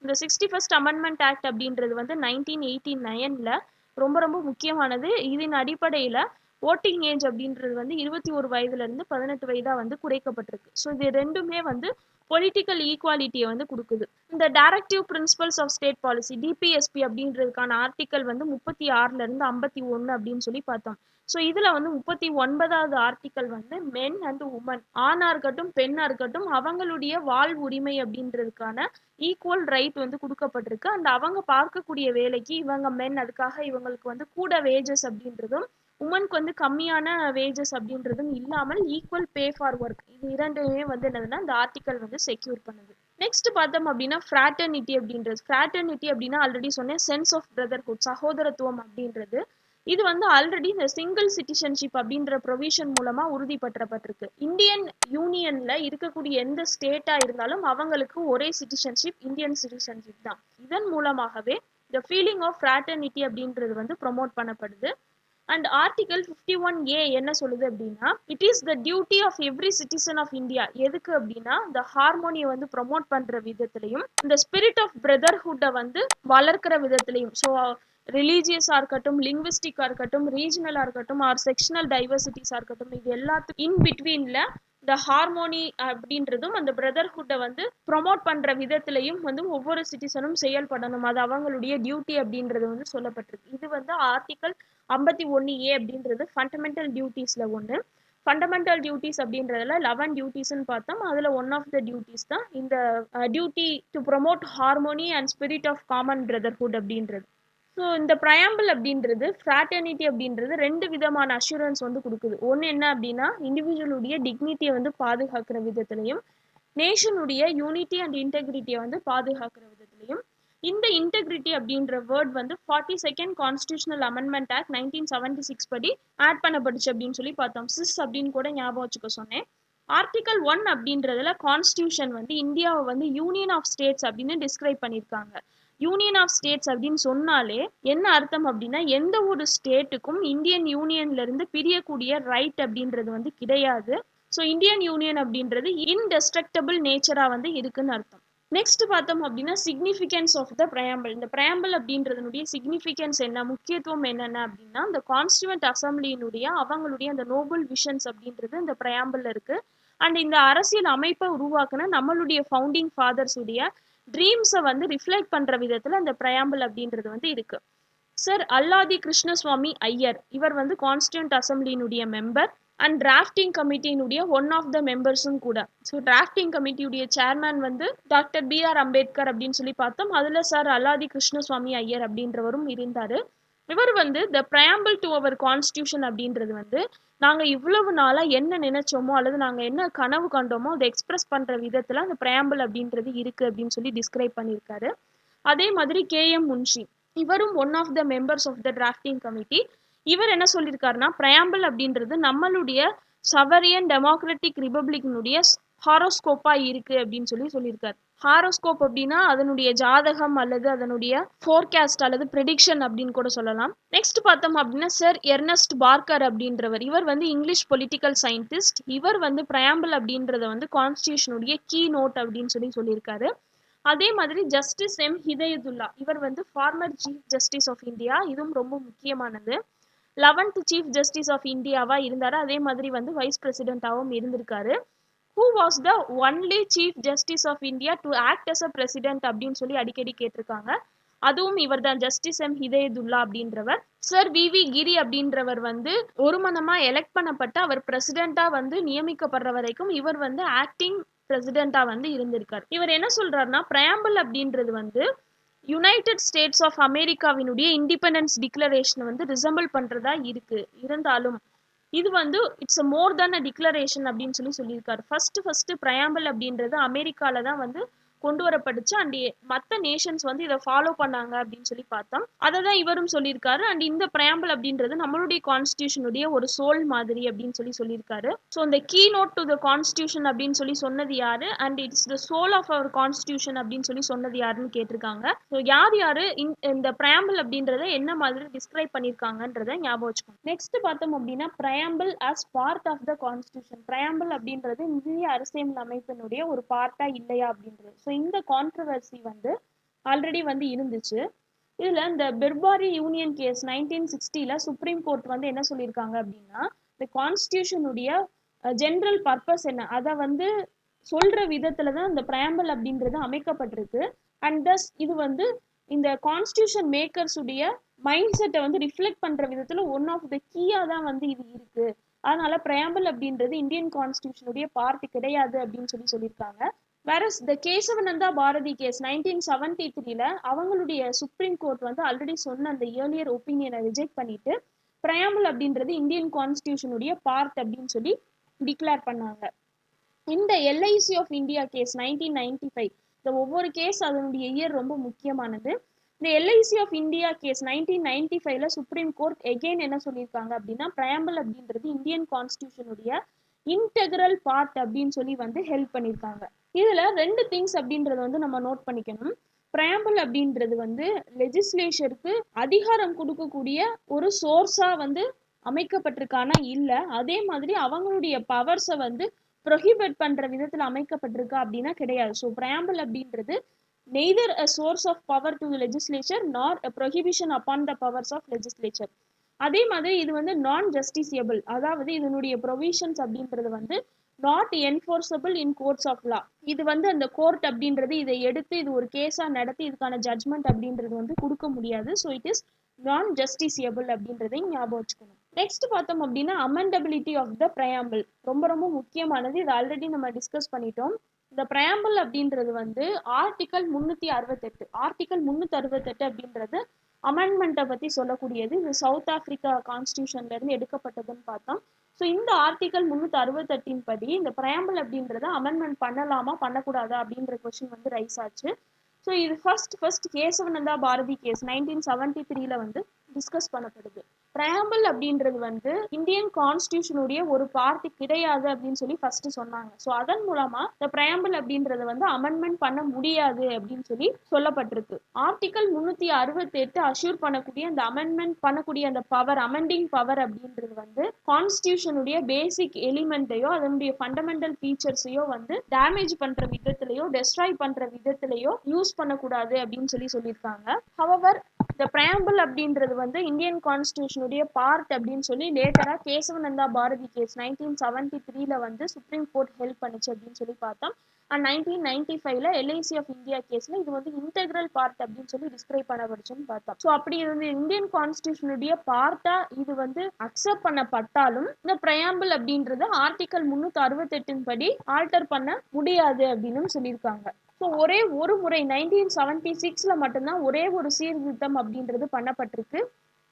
இந்த 61st அமெண்ட்மெண்ட் ஆக்ட் அப்படின்றது வந்து 1989ல ரொம்ப ரொம்ப முக்கியமானது. இதன் அடிப்படையில ஓட்டிங் ஏஜ் அப்படின்றது வந்து 21 வயதுல இருந்து 18 வயதா வந்து குறைக்கப்பட்டிருக்கு. ஸோ இது ரெண்டுமே வந்து பொலிட்டிக்கல் ஈக்குவாலிட்டியை வந்து கொடுக்குது. இந்த directive principles of state policy DPSP அப்படின்றதுக்கான ஆர்டிக்கல் வந்து 36ல இருந்து 51 அப்படின்னு சொல்லி பார்த்தோம். ஸோ இதுல வந்து 39வது ஆர்டிக்கல் வந்து மென் அண்ட் உமன், ஆணா இருக்கட்டும் பெண்ணா இருக்கட்டும், அவங்களுடைய வாழ்வு உரிமை அப்படின்றதுக்கான ஈக்குவல் ரைட் வந்து கொடுக்கப்பட்டிருக்கு. அண்ட் அவங்க பார்க்கக்கூடிய வேலைக்கு இவங்க மென், அதுக்காக இவங்களுக்கு வந்து கூட வேஜஸ் அப்படின்றதும், உமனுக்கு வந்து கம்மியான வேஜஸ் அப்படின்றதும் இல்லாமல் ஈக்குவல் பே ஃபார் ஒர்க், இது இரண்டுமே வந்து என்னதுன்னா இந்த ஆர்டிக்கல் வந்து செக்யூர் பண்ணுது. நெக்ஸ்ட் பார்த்தோம் அப்படின்னா ஃப்ராட்டர்னிட்டி அப்படின்றது. ஃப்ராட்டர்னிட்டி அப்படின்னா ஆல்ரெடி சொன்னேன், சென்ஸ் ஆஃப் பிரதர்ஹுட், சகோதரத்துவம் அப்படின்றது. இது வந்து ஆல்ரெடி இந்த சிங்கிள் சிட்டிசன்ஷிப் அப்படின்ற ப்ரொவிஷன் மூலமா உறுதிப்படுத்தப்பட்டிருக்கு. இந்தியன் யூனியன்ல இருக்கக்கூடிய எந்த ஸ்டேட்டா இருந்தாலும் அவங்களுக்கு ஒரே சிட்டிசன்ஷிப், இந்தியன் சிட்டிசன்ஷிப் தான். இதன் மூலமாகவே இந்த ஃபீலிங் ஆஃப் ஃப்ராட்டர்னிட்டி அப்படின்றது வந்து ப்ரொமோட் பண்ணப்படுது. அண்ட் ஆர்டிகல் 51A என்ன சொல்லுது அப்படின்னா, it is the duty of every citizen of India. எதுக்கு அப்படின்னா இந்த ஹார்மோனியை வந்து ப்ரொமோட் பண்ற விதத்திலையும், இந்த ஸ்பிரிட் ஆஃப் பிரதர்ஹுட்டை வந்து வளர்க்கிற விதத்திலையும், ஸோ ரிலீஜியஸா இருக்கட்டும், லிங்குவிஸ்டிக்கா இருக்கட்டும், ரீஜனலா இருக்கட்டும், ஆர் செக்ஷனல் டைவர்சிட்டிஸா இருக்கட்டும், இது எல்லாத்துக்கும் இன் பிட்வீன்ல இந்த ஹார்மோனி அப்படின்றதும் அந்த பிரதர்ஹுட்டை வந்து ப்ரொமோட் பண்ற விதத்திலையும் வந்து ஒவ்வொரு சிட்டிசனும் செயல்படணும். அது அவங்களுடைய டியூட்டி அப்படின்றது வந்து சொல்லப்பட்டிருக்கு. இது வந்து ஆர்டிகல் 51A அப்படின்றது ஃபண்டமெண்டல் டியூட்டிஸ்ல ஒன்று. ஃபண்டமெண்டல் டியூட்டிஸ் அப்படின்றதுல 11 டியூட்டிஸ்ன்னு பார்த்தோம். அதில் ஒன் ஆஃப் த டியூட்டிஸ் தான் இந்த duty to promote harmony and spirit of common brotherhood அப்படின்றது. ஸோ இந்த ப்ரையாம்பிள் அப்படின்றது, ஃப்ராட்டர்னிட்டி அப்படின்றது ரெண்டு விதமான அஷூரன்ஸ் வந்து கொடுக்குது. ஒன்று என்ன அப்படின்னா இண்டிவிஜுவலுடைய டிக்னிட்டியை வந்து பாதுகாக்கிற விதத்திலையும், நேஷனுடைய யூனிட்டி அண்ட் இன்டெகிரிட்டியை வந்து பாதுகாக்கிற விதத்திலையும். இந்த இன்டெகிரிட்டி அப்படின்ற வேர்ட் வந்து 42nd கான்ஸ்டியூஷனல் அமெண்ட்மெண்ட் ஆக்ட் 1976 படி ஆட் பண்ணப்பட்டுச்சு அப்படின்னு சொல்லி பார்த்தோம். சிஸ் அப்படின்னு கூட ஞாபகம் வச்சுக்க சொன்னேன். ஆர்டிகல் 1 அப்படின்றதுல கான்ஸ்டியூஷன் வந்து இந்தியாவை வந்து யூனியன் ஆஃப் ஸ்டேட்ஸ் அப்படின்னு டிஸ்கிரைப் பண்ணியிருக்காங்க. யூனியன் ஆஃப் ஸ்டேட்ஸ் அப்படின்னு சொன்னாலே என்ன அர்த்தம் அப்படின்னா, எந்த ஒரு ஸ்டேட்டுக்கும் இந்தியன் யூனியன்ல இருந்து பிரியக்கூடிய ரைட் அப்படின்றது வந்து கிடையாது. ஸோ இந்தியன் யூனியன் அப்படின்றது இன்டெஸ்ட்ரக்டபிள் நேச்சரா வந்து இருக்குன்னு அர்த்தம். நெக்ஸ்ட் பார்த்தோம் அப்படின்னா சிக்னிஃபிகன்ஸ் ஆஃப் த ப்ரையாம்பிள். இந்த ப்ரையாம்பிள் அப்படின்றதுனுடைய சிக்னிஃபிகன்ஸ் என்ன, முக்கியத்துவம் என்னென்ன அப்படின்னா, இந்த கான்ஸ்டியூவன்ட் அசம்பிளியினுடைய அவங்களுடைய அந்த நோபல் விஷன்ஸ் அப்படின்றது இந்த ப்ரையாம்பிள் இருக்கு. அண்ட் இந்த அரசியல் அமைப்பை உருவாக்குன நம்மளுடைய ஃபவுண்டிங் ஃபாதர்ஸ் உடைய ட்ரீம்ஸை வந்து ரிஃப்ளெக்ட் பண்ற விதத்துல இந்த ப்ரையாம்பிள் அப்படின்றது வந்து இருக்கு. சர் அல்லாதி கிருஷ்ணசுவாமி ஐயர், இவர் வந்து கான்ஸ்டியூண்ட் அசம்பிளியினுடைய மெம்பர் அண்ட் டிராஃப்டிங் கமிட்டியினுடைய ஒன் ஆஃப் த மெம்பர்ஸும் கூட. ஸோ டிராஃப்டிங் கமிட்டியுடைய சேர்மேன் வந்து டாக்டர் B.R. அம்பேத்கர் அப்படின்னு சொல்லி பார்த்தோம். அதுல சார் அல்லாதி கிருஷ்ணசுவாமி ஐயர் அப்படின்றவரும் இருந்தாரு. இவர் வந்து த ப்ரையாம்பிள் டு அவர் கான்ஸ்டியூஷன் அப்படின்றது வந்து நாங்க இவ்வளவு நாளா என்ன நினைச்சோமோ அல்லது நாங்க என்ன கனவு கண்டோமோ அதை எக்ஸ்பிரஸ் பண்ற விதத்துல அந்த ப்ரையாம்பிள் அப்படின்றது இருக்கு அப்படின்னு சொல்லி டிஸ்கிரைப் பண்ணியிருக்காரு. அதே மாதிரி KM முன்ஷி, இவரும் one of the members of the drafting committee. இவர் என்ன சொல்லியிருக்காருன்னா, ப்ரையாம்பிள் அப்படின்றது நம்மளுடைய சவரியன் டெமோக்ராட்டிக் ரிபப்ளிக்கினுடைய ஹாரோஸ்கோப்பா இருக்கு அப்படின்னு சொல்லி சொல்லியிருக்காரு. ஹாரோஸ்கோப் அப்படின்னா அதனுடைய ஜாதகம் அல்லது அதனுடைய ஃபோர்காஸ்ட் அல்லது ப்ரெடிக்ஷன் அப்படின்னு கூட சொல்லலாம். நெக்ஸ்ட் பார்த்தோம் அப்படின்னா சர் எர்னஸ்ட் பார்க்கர் அப்படின்றவர், இவர் வந்து இங்கிலீஷ் பொலிட்டிக்கல் சயின்டிஸ்ட். இவர் வந்து ப்ரையாம்பிள் அப்படின்றத வந்து கான்ஸ்டியூஷனுடைய கீ நோட் அப்படின்னு சொல்லி சொல்லியிருக்காரு. அதே மாதிரி ஜஸ்டிஸ் M. ஹிதயதுல்லா, இவர் வந்து former chief justice of India. இதுவும் ரொம்ப முக்கியமானது. 11th சீஃப் ஜஸ்டிஸ் ஆஃப் இந்தியாவா இருந்தாரு. அதே மாதிரி வந்து வைஸ் பிரசிடென்ட்டாகவும் இருந்திருக்காரு. Who was the only chief justice of India to act as a president அப்படின்னு சொல்லி அடிக்கடி கேட்டிருக்காங்க. அதுவும் இவர் தான், ஜஸ்டிஸ் M. ஹிதயதுல்லா அப்படின்றவர். Sir V.V. கிரி அப்படின்றவர் வந்து ஒரு மனமா எலெக்ட் பண்ணப்பட்ட அவர் பிரசிடென்ட்டா வந்து நியமிக்கப்படுற வரைக்கும் இவர் வந்து ஆக்டிங் பிரசிடென்ட்டா வந்து இருந்திருக்காரு. இவர் என்ன சொல்றாருன்னா, ப்ரையாம்பிள் அப்படின்றது வந்து யுனைடெட் ஸ்டேட்ஸ் ஆஃப் அமெரிக்காவினுடைய இண்டிபெண்டன்ஸ் டிக்ளரேஷனை வந்து ரிசம்பிள் பண்றதா இருக்கு. இருந்தாலும் இது வந்து it's more then a declaration அப்படின்னு சொல்லி சொல்லியிருக்காரு. ஃபர்ஸ்ட் ப்ரையாம்பிள் அப்படின்றது அமெரிக்கால தான் வந்து கொண்டு வரப்பட்டுச்சு. அண்ட் மற்ற நேஷன்ஸ் வந்து இதை ஃபாலோ பண்ணாங்க அப்படின்னு சொல்லி பார்த்தோம். அதை தான் இவரும் சொல்லியிருக்காரு. அண்ட் இந்த ப்ரையாம்பிள் அப்படின்றது நம்மளுடைய கான்ஸ்டியூஷனுடைய ஒரு சோல் மாதிரி அப்படின்னு சொல்லி சொல்லியிருக்காரு. ஸோ இந்த key note to the constitution அப்படின்னு சொல்லி சொன்னது யாரு, and it's the soul of our constitution அப்படின்னு சொல்லி சொன்னது யாருன்னு கேட்டிருக்காங்க. ஸோ யாரு இந்த ப்ரையாம்பிள் அப்படின்றத என்ன மாதிரி டிஸ்கிரைப் பண்ணியிருக்காங்கன்றத ஞாபகம் வச்சுக்கோங்க. நெக்ஸ்ட் பார்த்தோம் அப்படின்னா preamble as part of the constitution. Preamble அப்படின்றது இந்திய அரசியல் அமைப்பினுடைய ஒரு பார்ட்டா இல்லையா அப்படின்றது. ஸோ இந்த கான்ட்ரவர்சி வந்து ஆல்ரெடி வந்து இருந்துச்சு. இதுல இந்த Berubari union case 1960ல supreme court வந்து என்ன சொல்லியிருக்காங்க அப்படின்னா, இந்த கான்ஸ்டியூஷனுடைய ஜெனரல் பர்பஸ் என்ன, அதை வந்து சொல்ற விதத்துல தான் இந்த பிரையாம்பிள் அப்படின்றது அமைக்கப்பட்டிருக்கு. அண்ட் தஸ் இது வந்து இந்த கான்ஸ்டியூஷன் மேக்கர்ஸ் உடைய மைண்ட் செட்டை வந்து ரிஃப்ளெக்ட் பண்ற விதத்துல ஒன் ஆஃப் த கீயா தான் வந்து இது இருக்கு. அதனால பிரையாம்பிள் அப்படின்றது இந்தியன் கான்ஸ்டியூஷனுடைய பார்ட் கிடையாது அப்படின்னு சொல்லியிருக்காங்க. வேறஸ் த கேசவநந்தா பாரதி கேஸ் 1973ல அவங்களுடைய சுப்ரீம் கோர்ட் வந்து ஆல்ரெடி சொன்ன அந்த இயர்லியர் ஒப்பீனியனை ரிஜெக்ட் பண்ணிட்டு பிரையாம்பிள் அப்படின்றது இந்தியன் கான்ஸ்டியூஷனுடைய பார்ட் அப்படின்னு சொல்லி டிக்ளேர் பண்ணாங்க. இந்த எல்ஐசி ஆஃப் இந்தியா கேஸ் 1995, இந்த ஒவ்வொரு கேஸ் அதனுடைய இயர் ரொம்ப முக்கியமானது. இந்த எல்ஐசி ஆஃப் இந்தியா கேஸ் 1995ல சுப்ரீம் கோர்ட் எகெயின் என்ன சொல்லியிருக்காங்க அப்படின்னா பிரையாம்பிள் அப்படின்றது இந்தியன் கான்ஸ்டியூஷனுடைய இன்டெக்ரல் பார்ட் அப்படின்னு சொல்லி வந்து ஹெல்ப் பண்ணியிருக்காங்க. இதுல 2 திங்ஸ் அப்படின்றத வந்து நம்ம நோட் பண்ணிக்கணும். பிரையாம்பிள் அப்படின்றது வந்து லெஜிஸ்லேச்சருக்கு அதிகாரம் கொடுக்கக்கூடிய ஒரு சோர்ஸா வந்து அமைக்கப்பட்டிருக்கானா இல்ல, அதே மாதிரி அவங்களுடைய பவர்ஸை வந்து ப்ரொஹிபிட் பண்ற விதத்துல அமைக்கப்பட்டிருக்கா அப்படின்னா கிடையாது. ஸோ பிரையாம்பிள் அப்படின்றது neither a source of power to legislature nor a prohibition upon the powers of legislature. அதே மாதிரி இது வந்து நான் ஜஸ்டிசியபிள், அதாவது இதனுடைய ப்ரொவிஷன்ஸ் அப்படின்றது வந்து not enforceable in courts of law. இது வந்து அந்த கோர்ட் அப்படின்றது இதை எடுத்து இது ஒரு கேஸா நடத்தி இதுக்கான ஜட்மெண்ட் அப்படின்றது வந்து கொடுக்க முடியாது. ஸோ இட் இஸ் நான் ஜஸ்டிசியபிள் அப்படின்றதையும் ஞாபகம் வச்சுக்கணும். நெக்ஸ்ட் பார்த்தோம் அப்படின்னா அமெண்டபிலிட்டி ஆஃப் த பிரையாம்பிள் ரொம்ப ரொம்ப முக்கியமானது. இது ஆல்ரெடி நம்ம டிஸ்கஸ் பண்ணிட்டோம். இந்த பிரையாம்பிள் அப்படின்றது வந்து ஆர்டிகல் 368 அப்படின்றது அமெண்ட்மெண்ட்டை பத்தி சொல்லக்கூடியது. இது சவுத் ஆப்பிரிக்கா கான்ஸ்டியூஷன்ல இருந்து எடுக்கப்பட்டதுன்னு பார்த்தோம். ஸோ இந்த ஆர்டிகல் 368 படி இந்த பிரையாம்பிள் அப்படின்றத அமெண்ட்மெண்ட் பண்ணலாமா பண்ணக்கூடாதா அப்படின்ற கொஸ்டின் வந்து ரைஸ் ஆச்சு. ஸோ இது ஃபர்ஸ்ட் கேசவநந்தா பாரதி கேஸ் 1973ல வந்து டிஸ்கஸ் பண்ணப்படுது. பிரையாம்பிள் அப்படின்றது வந்து இந்தியன் கான்ஸ்டியூஷனுடைய ஒரு பார்ட் கிடையாது அப்படின்னு சொல்லி ஃபர்ஸ்ட் சொன்னாங்க. ஸோ அதன் மூலமா இந்த பிரையாம்பிள் அப்படின்றத வந்து அமெண்ட்மெண்ட் பண்ண முடியாது அப்படின்னு சொல்லி சொல்லப்பட்டிருக்கு. ஆர்டிகல் 368 அஷ்யூர் பண்ணக்கூடிய அந்த அமெண்ட்மெண்ட் பண்ணக்கூடிய அந்த பவர், அமெண்டிங் பவர் அப்படின்றது வந்து கான்ஸ்டியூஷனுடைய பேசிக் எலிமெண்ட்டையோ அதனுடைய ஃபண்டமெண்டல் ஃபீச்சர்ஸையோ வந்து டேமேஜ் பண்ற விதத்திலையோ டெஸ்ட்ராய் பண்ற விதத்திலையோ யூஸ் பண்ணக்கூடாது அப்படின்னு சொல்லியிருக்காங்க. ஹவவர் இந்த பிரையாம்பிள் அப்படின்றது வந்து இந்தியன் கான்ஸ்டியூஷனுடைய பார்ட் அப்படின்னு சொல்லி லேட்டரா கேசவநந்தா பாரதி கேஸ் 1973ல வந்து சுப்ரீம் கோர்ட் ஹெல்ப் பண்ணுச்சு அப்படின்னு சொல்லி பார்த்தோம். அண்ட் 1995ல எல்ஐசி ஆஃப் இந்தியா கேஸ்ல இது வந்து இன்டெக்ரல் பார்ட் அப்படின்னு சொல்லி டிஸ்கிரைப் பண்ணப்படுச்சுன்னு பார்த்தோம். ஸோ அப்படி இருந்து இந்தியன் கான்ஸ்டியூஷனுடைய பார்ட்டா இது வந்து அக்செப்ட் பண்ணப்பட்டாலும் இந்த பிரையாம்பிள் அப்படின்றது ஆர்டிகல் 368 படி ஆல்டர் பண்ண முடியாது அப்படின்னு சொல்லியிருக்காங்க. ஸோ ஒரே ஒரு முறை 1976ல மட்டும்தான் ஒரே ஒரு சீர்திருத்தம் அப்படின்றது பண்ணப்பட்டிருக்கு.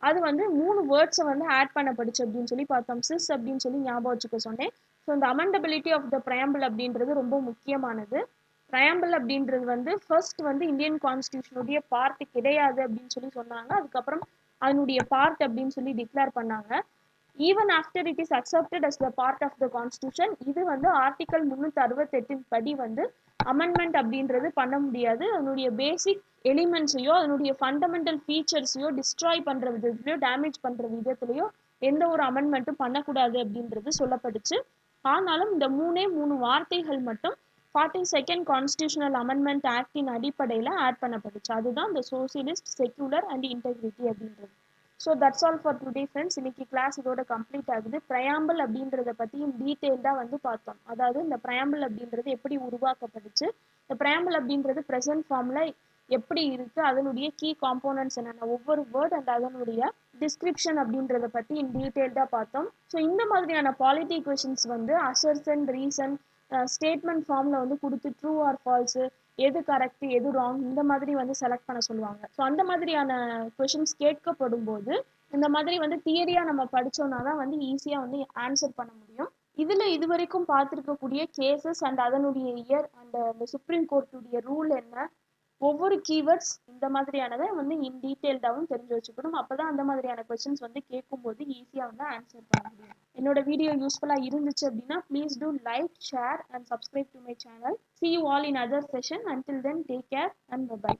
அது வந்து 3 வேர்ட்ஸை வந்து ஆட் பண்ணப்படுச்சு அப்படின்னு சொல்லி பார்த்தோம். சிஸ் அப்படின்னு சொல்லி ஞாபகம் வச்சுக்க சொன்னேன். ஸோ இந்த அமெண்டபிலிட்டி ஆஃப் த பிரையாம்பிள் அப்படின்றது ரொம்ப முக்கியமானது. பிரையாம்பிள் அப்படின்றது வந்து ஃபர்ஸ்ட் வந்து இந்தியன் கான்ஸ்டியூஷனுடைய பார்ட் கிடையாது அப்படின்னு சொல்லி சொன்னாங்க. அதுக்கப்புறம் அதனுடைய பார்ட் அப்படின்னு சொல்லி டிக்ளேர் பண்ணாங்க. Even after it is accepted as the part of the constitution, இது வந்து ஆர்டிகல் 368 படி வந்து அமெண்ட்மெண்ட் அப்படின்றது பண்ண முடியாது. அதனுடைய பேசிக் எலிமெண்ட்ஸையோ அதனுடைய ஃபண்டமெண்டல் ஃபீச்சர்ஸையோ டிஸ்ட்ராய் பண்ற விதத்திலையோ டேமேஜ் பண்ற விதத்திலையோ எந்த ஒரு அமெண்ட்மெண்ட்டும் பண்ணக்கூடாது அப்படின்றது சொல்லப்பட்டுச்சு. ஆனாலும் இந்த 3 வார்த்தைகள் மட்டும் 42nd கான்ஸ்டியூஷனல் அமெண்ட்மெண்ட் ஆக்டின் அடிப்படையில் ஆட் பண்ணப்பட்டுச்சு. அதுதான் இந்த சோசியலிஸ்ட், செக்யூலர் அண்ட் இன்டெகிரிட்டி அப்படின்றது. So that's all for today friends. இன்னைக்கு கிளாஸ் இதோட கம்ப்ளீட் ஆகுது. பிரையாம்பிள் அப்படின்றத பற்றியும் டீட்டெயில்டாக வந்து பார்த்தோம். அதாவது இந்த பிரையாம்பிள் அப்படின்றது எப்படி உருவாக்கப்பட்டுச்சு, இந்த பிரையாம்பிள் அப்படின்றது ப்ரெசென்ட் ஃபார்மில் எப்படி இருக்கு, அதனுடைய கீ காம்போனன்ட்ஸ் என்னென்ன, ஒவ்வொரு வேர்ட் அண்ட் அதனுடைய டிஸ்கிரிப்ஷன் அப்படின்றத பற்றி டீட்டெயில்டாக பார்த்தோம். ஸோ இந்த மாதிரியான பாலிட்டி கொஷின்ஸ் வந்து அசர்ஷன், ரீசன், ஸ்டேட்மெண்ட் ஃபார்மில் வந்து கொடுத்து ட்ரூ ஆர் ஃபால்ஸு, எது கரெக்ட் எது ராங், இந்த மாதிரி வந்து செலக்ட் பண்ண சொல்லுவாங்க. ஸோ அந்த மாதிரியான கொஷின்ஸ் கேட்கப்படும் போது இந்த மாதிரி வந்து தியரியா நம்ம படிச்சோம்னா தான் வந்து ஈஸியா வந்து ஆன்சர் பண்ண முடியும். இதுல இது வரைக்கும் பார்த்துருக்கக்கூடிய கேசஸ் அண்ட் அதனுடைய இயர் அண்ட் இந்த சுப்ரீம் கோர்ட்டுடைய ரூல் என்ன, ஒவ்வொரு கீவேர்ட்ஸ் இந்த மாதிரியானதை வந்து இன் டீட்டெயில்டாகவும் தெரிஞ்சு வச்சுக்கணும். அப்பதான் அந்த மாதிரியான கொஸ்டின்ஸ் வந்து கேட்கும்போது ஈஸியா வந்து ஆன்சர் பண்ண முடியும். என்னோட வீடியோ யூஸ்ஃபுல்லா இருந்துச்சு அப்படின்னா please do like, share and subscribe to my channel. See you all in other session. Until then, take care and bye bye.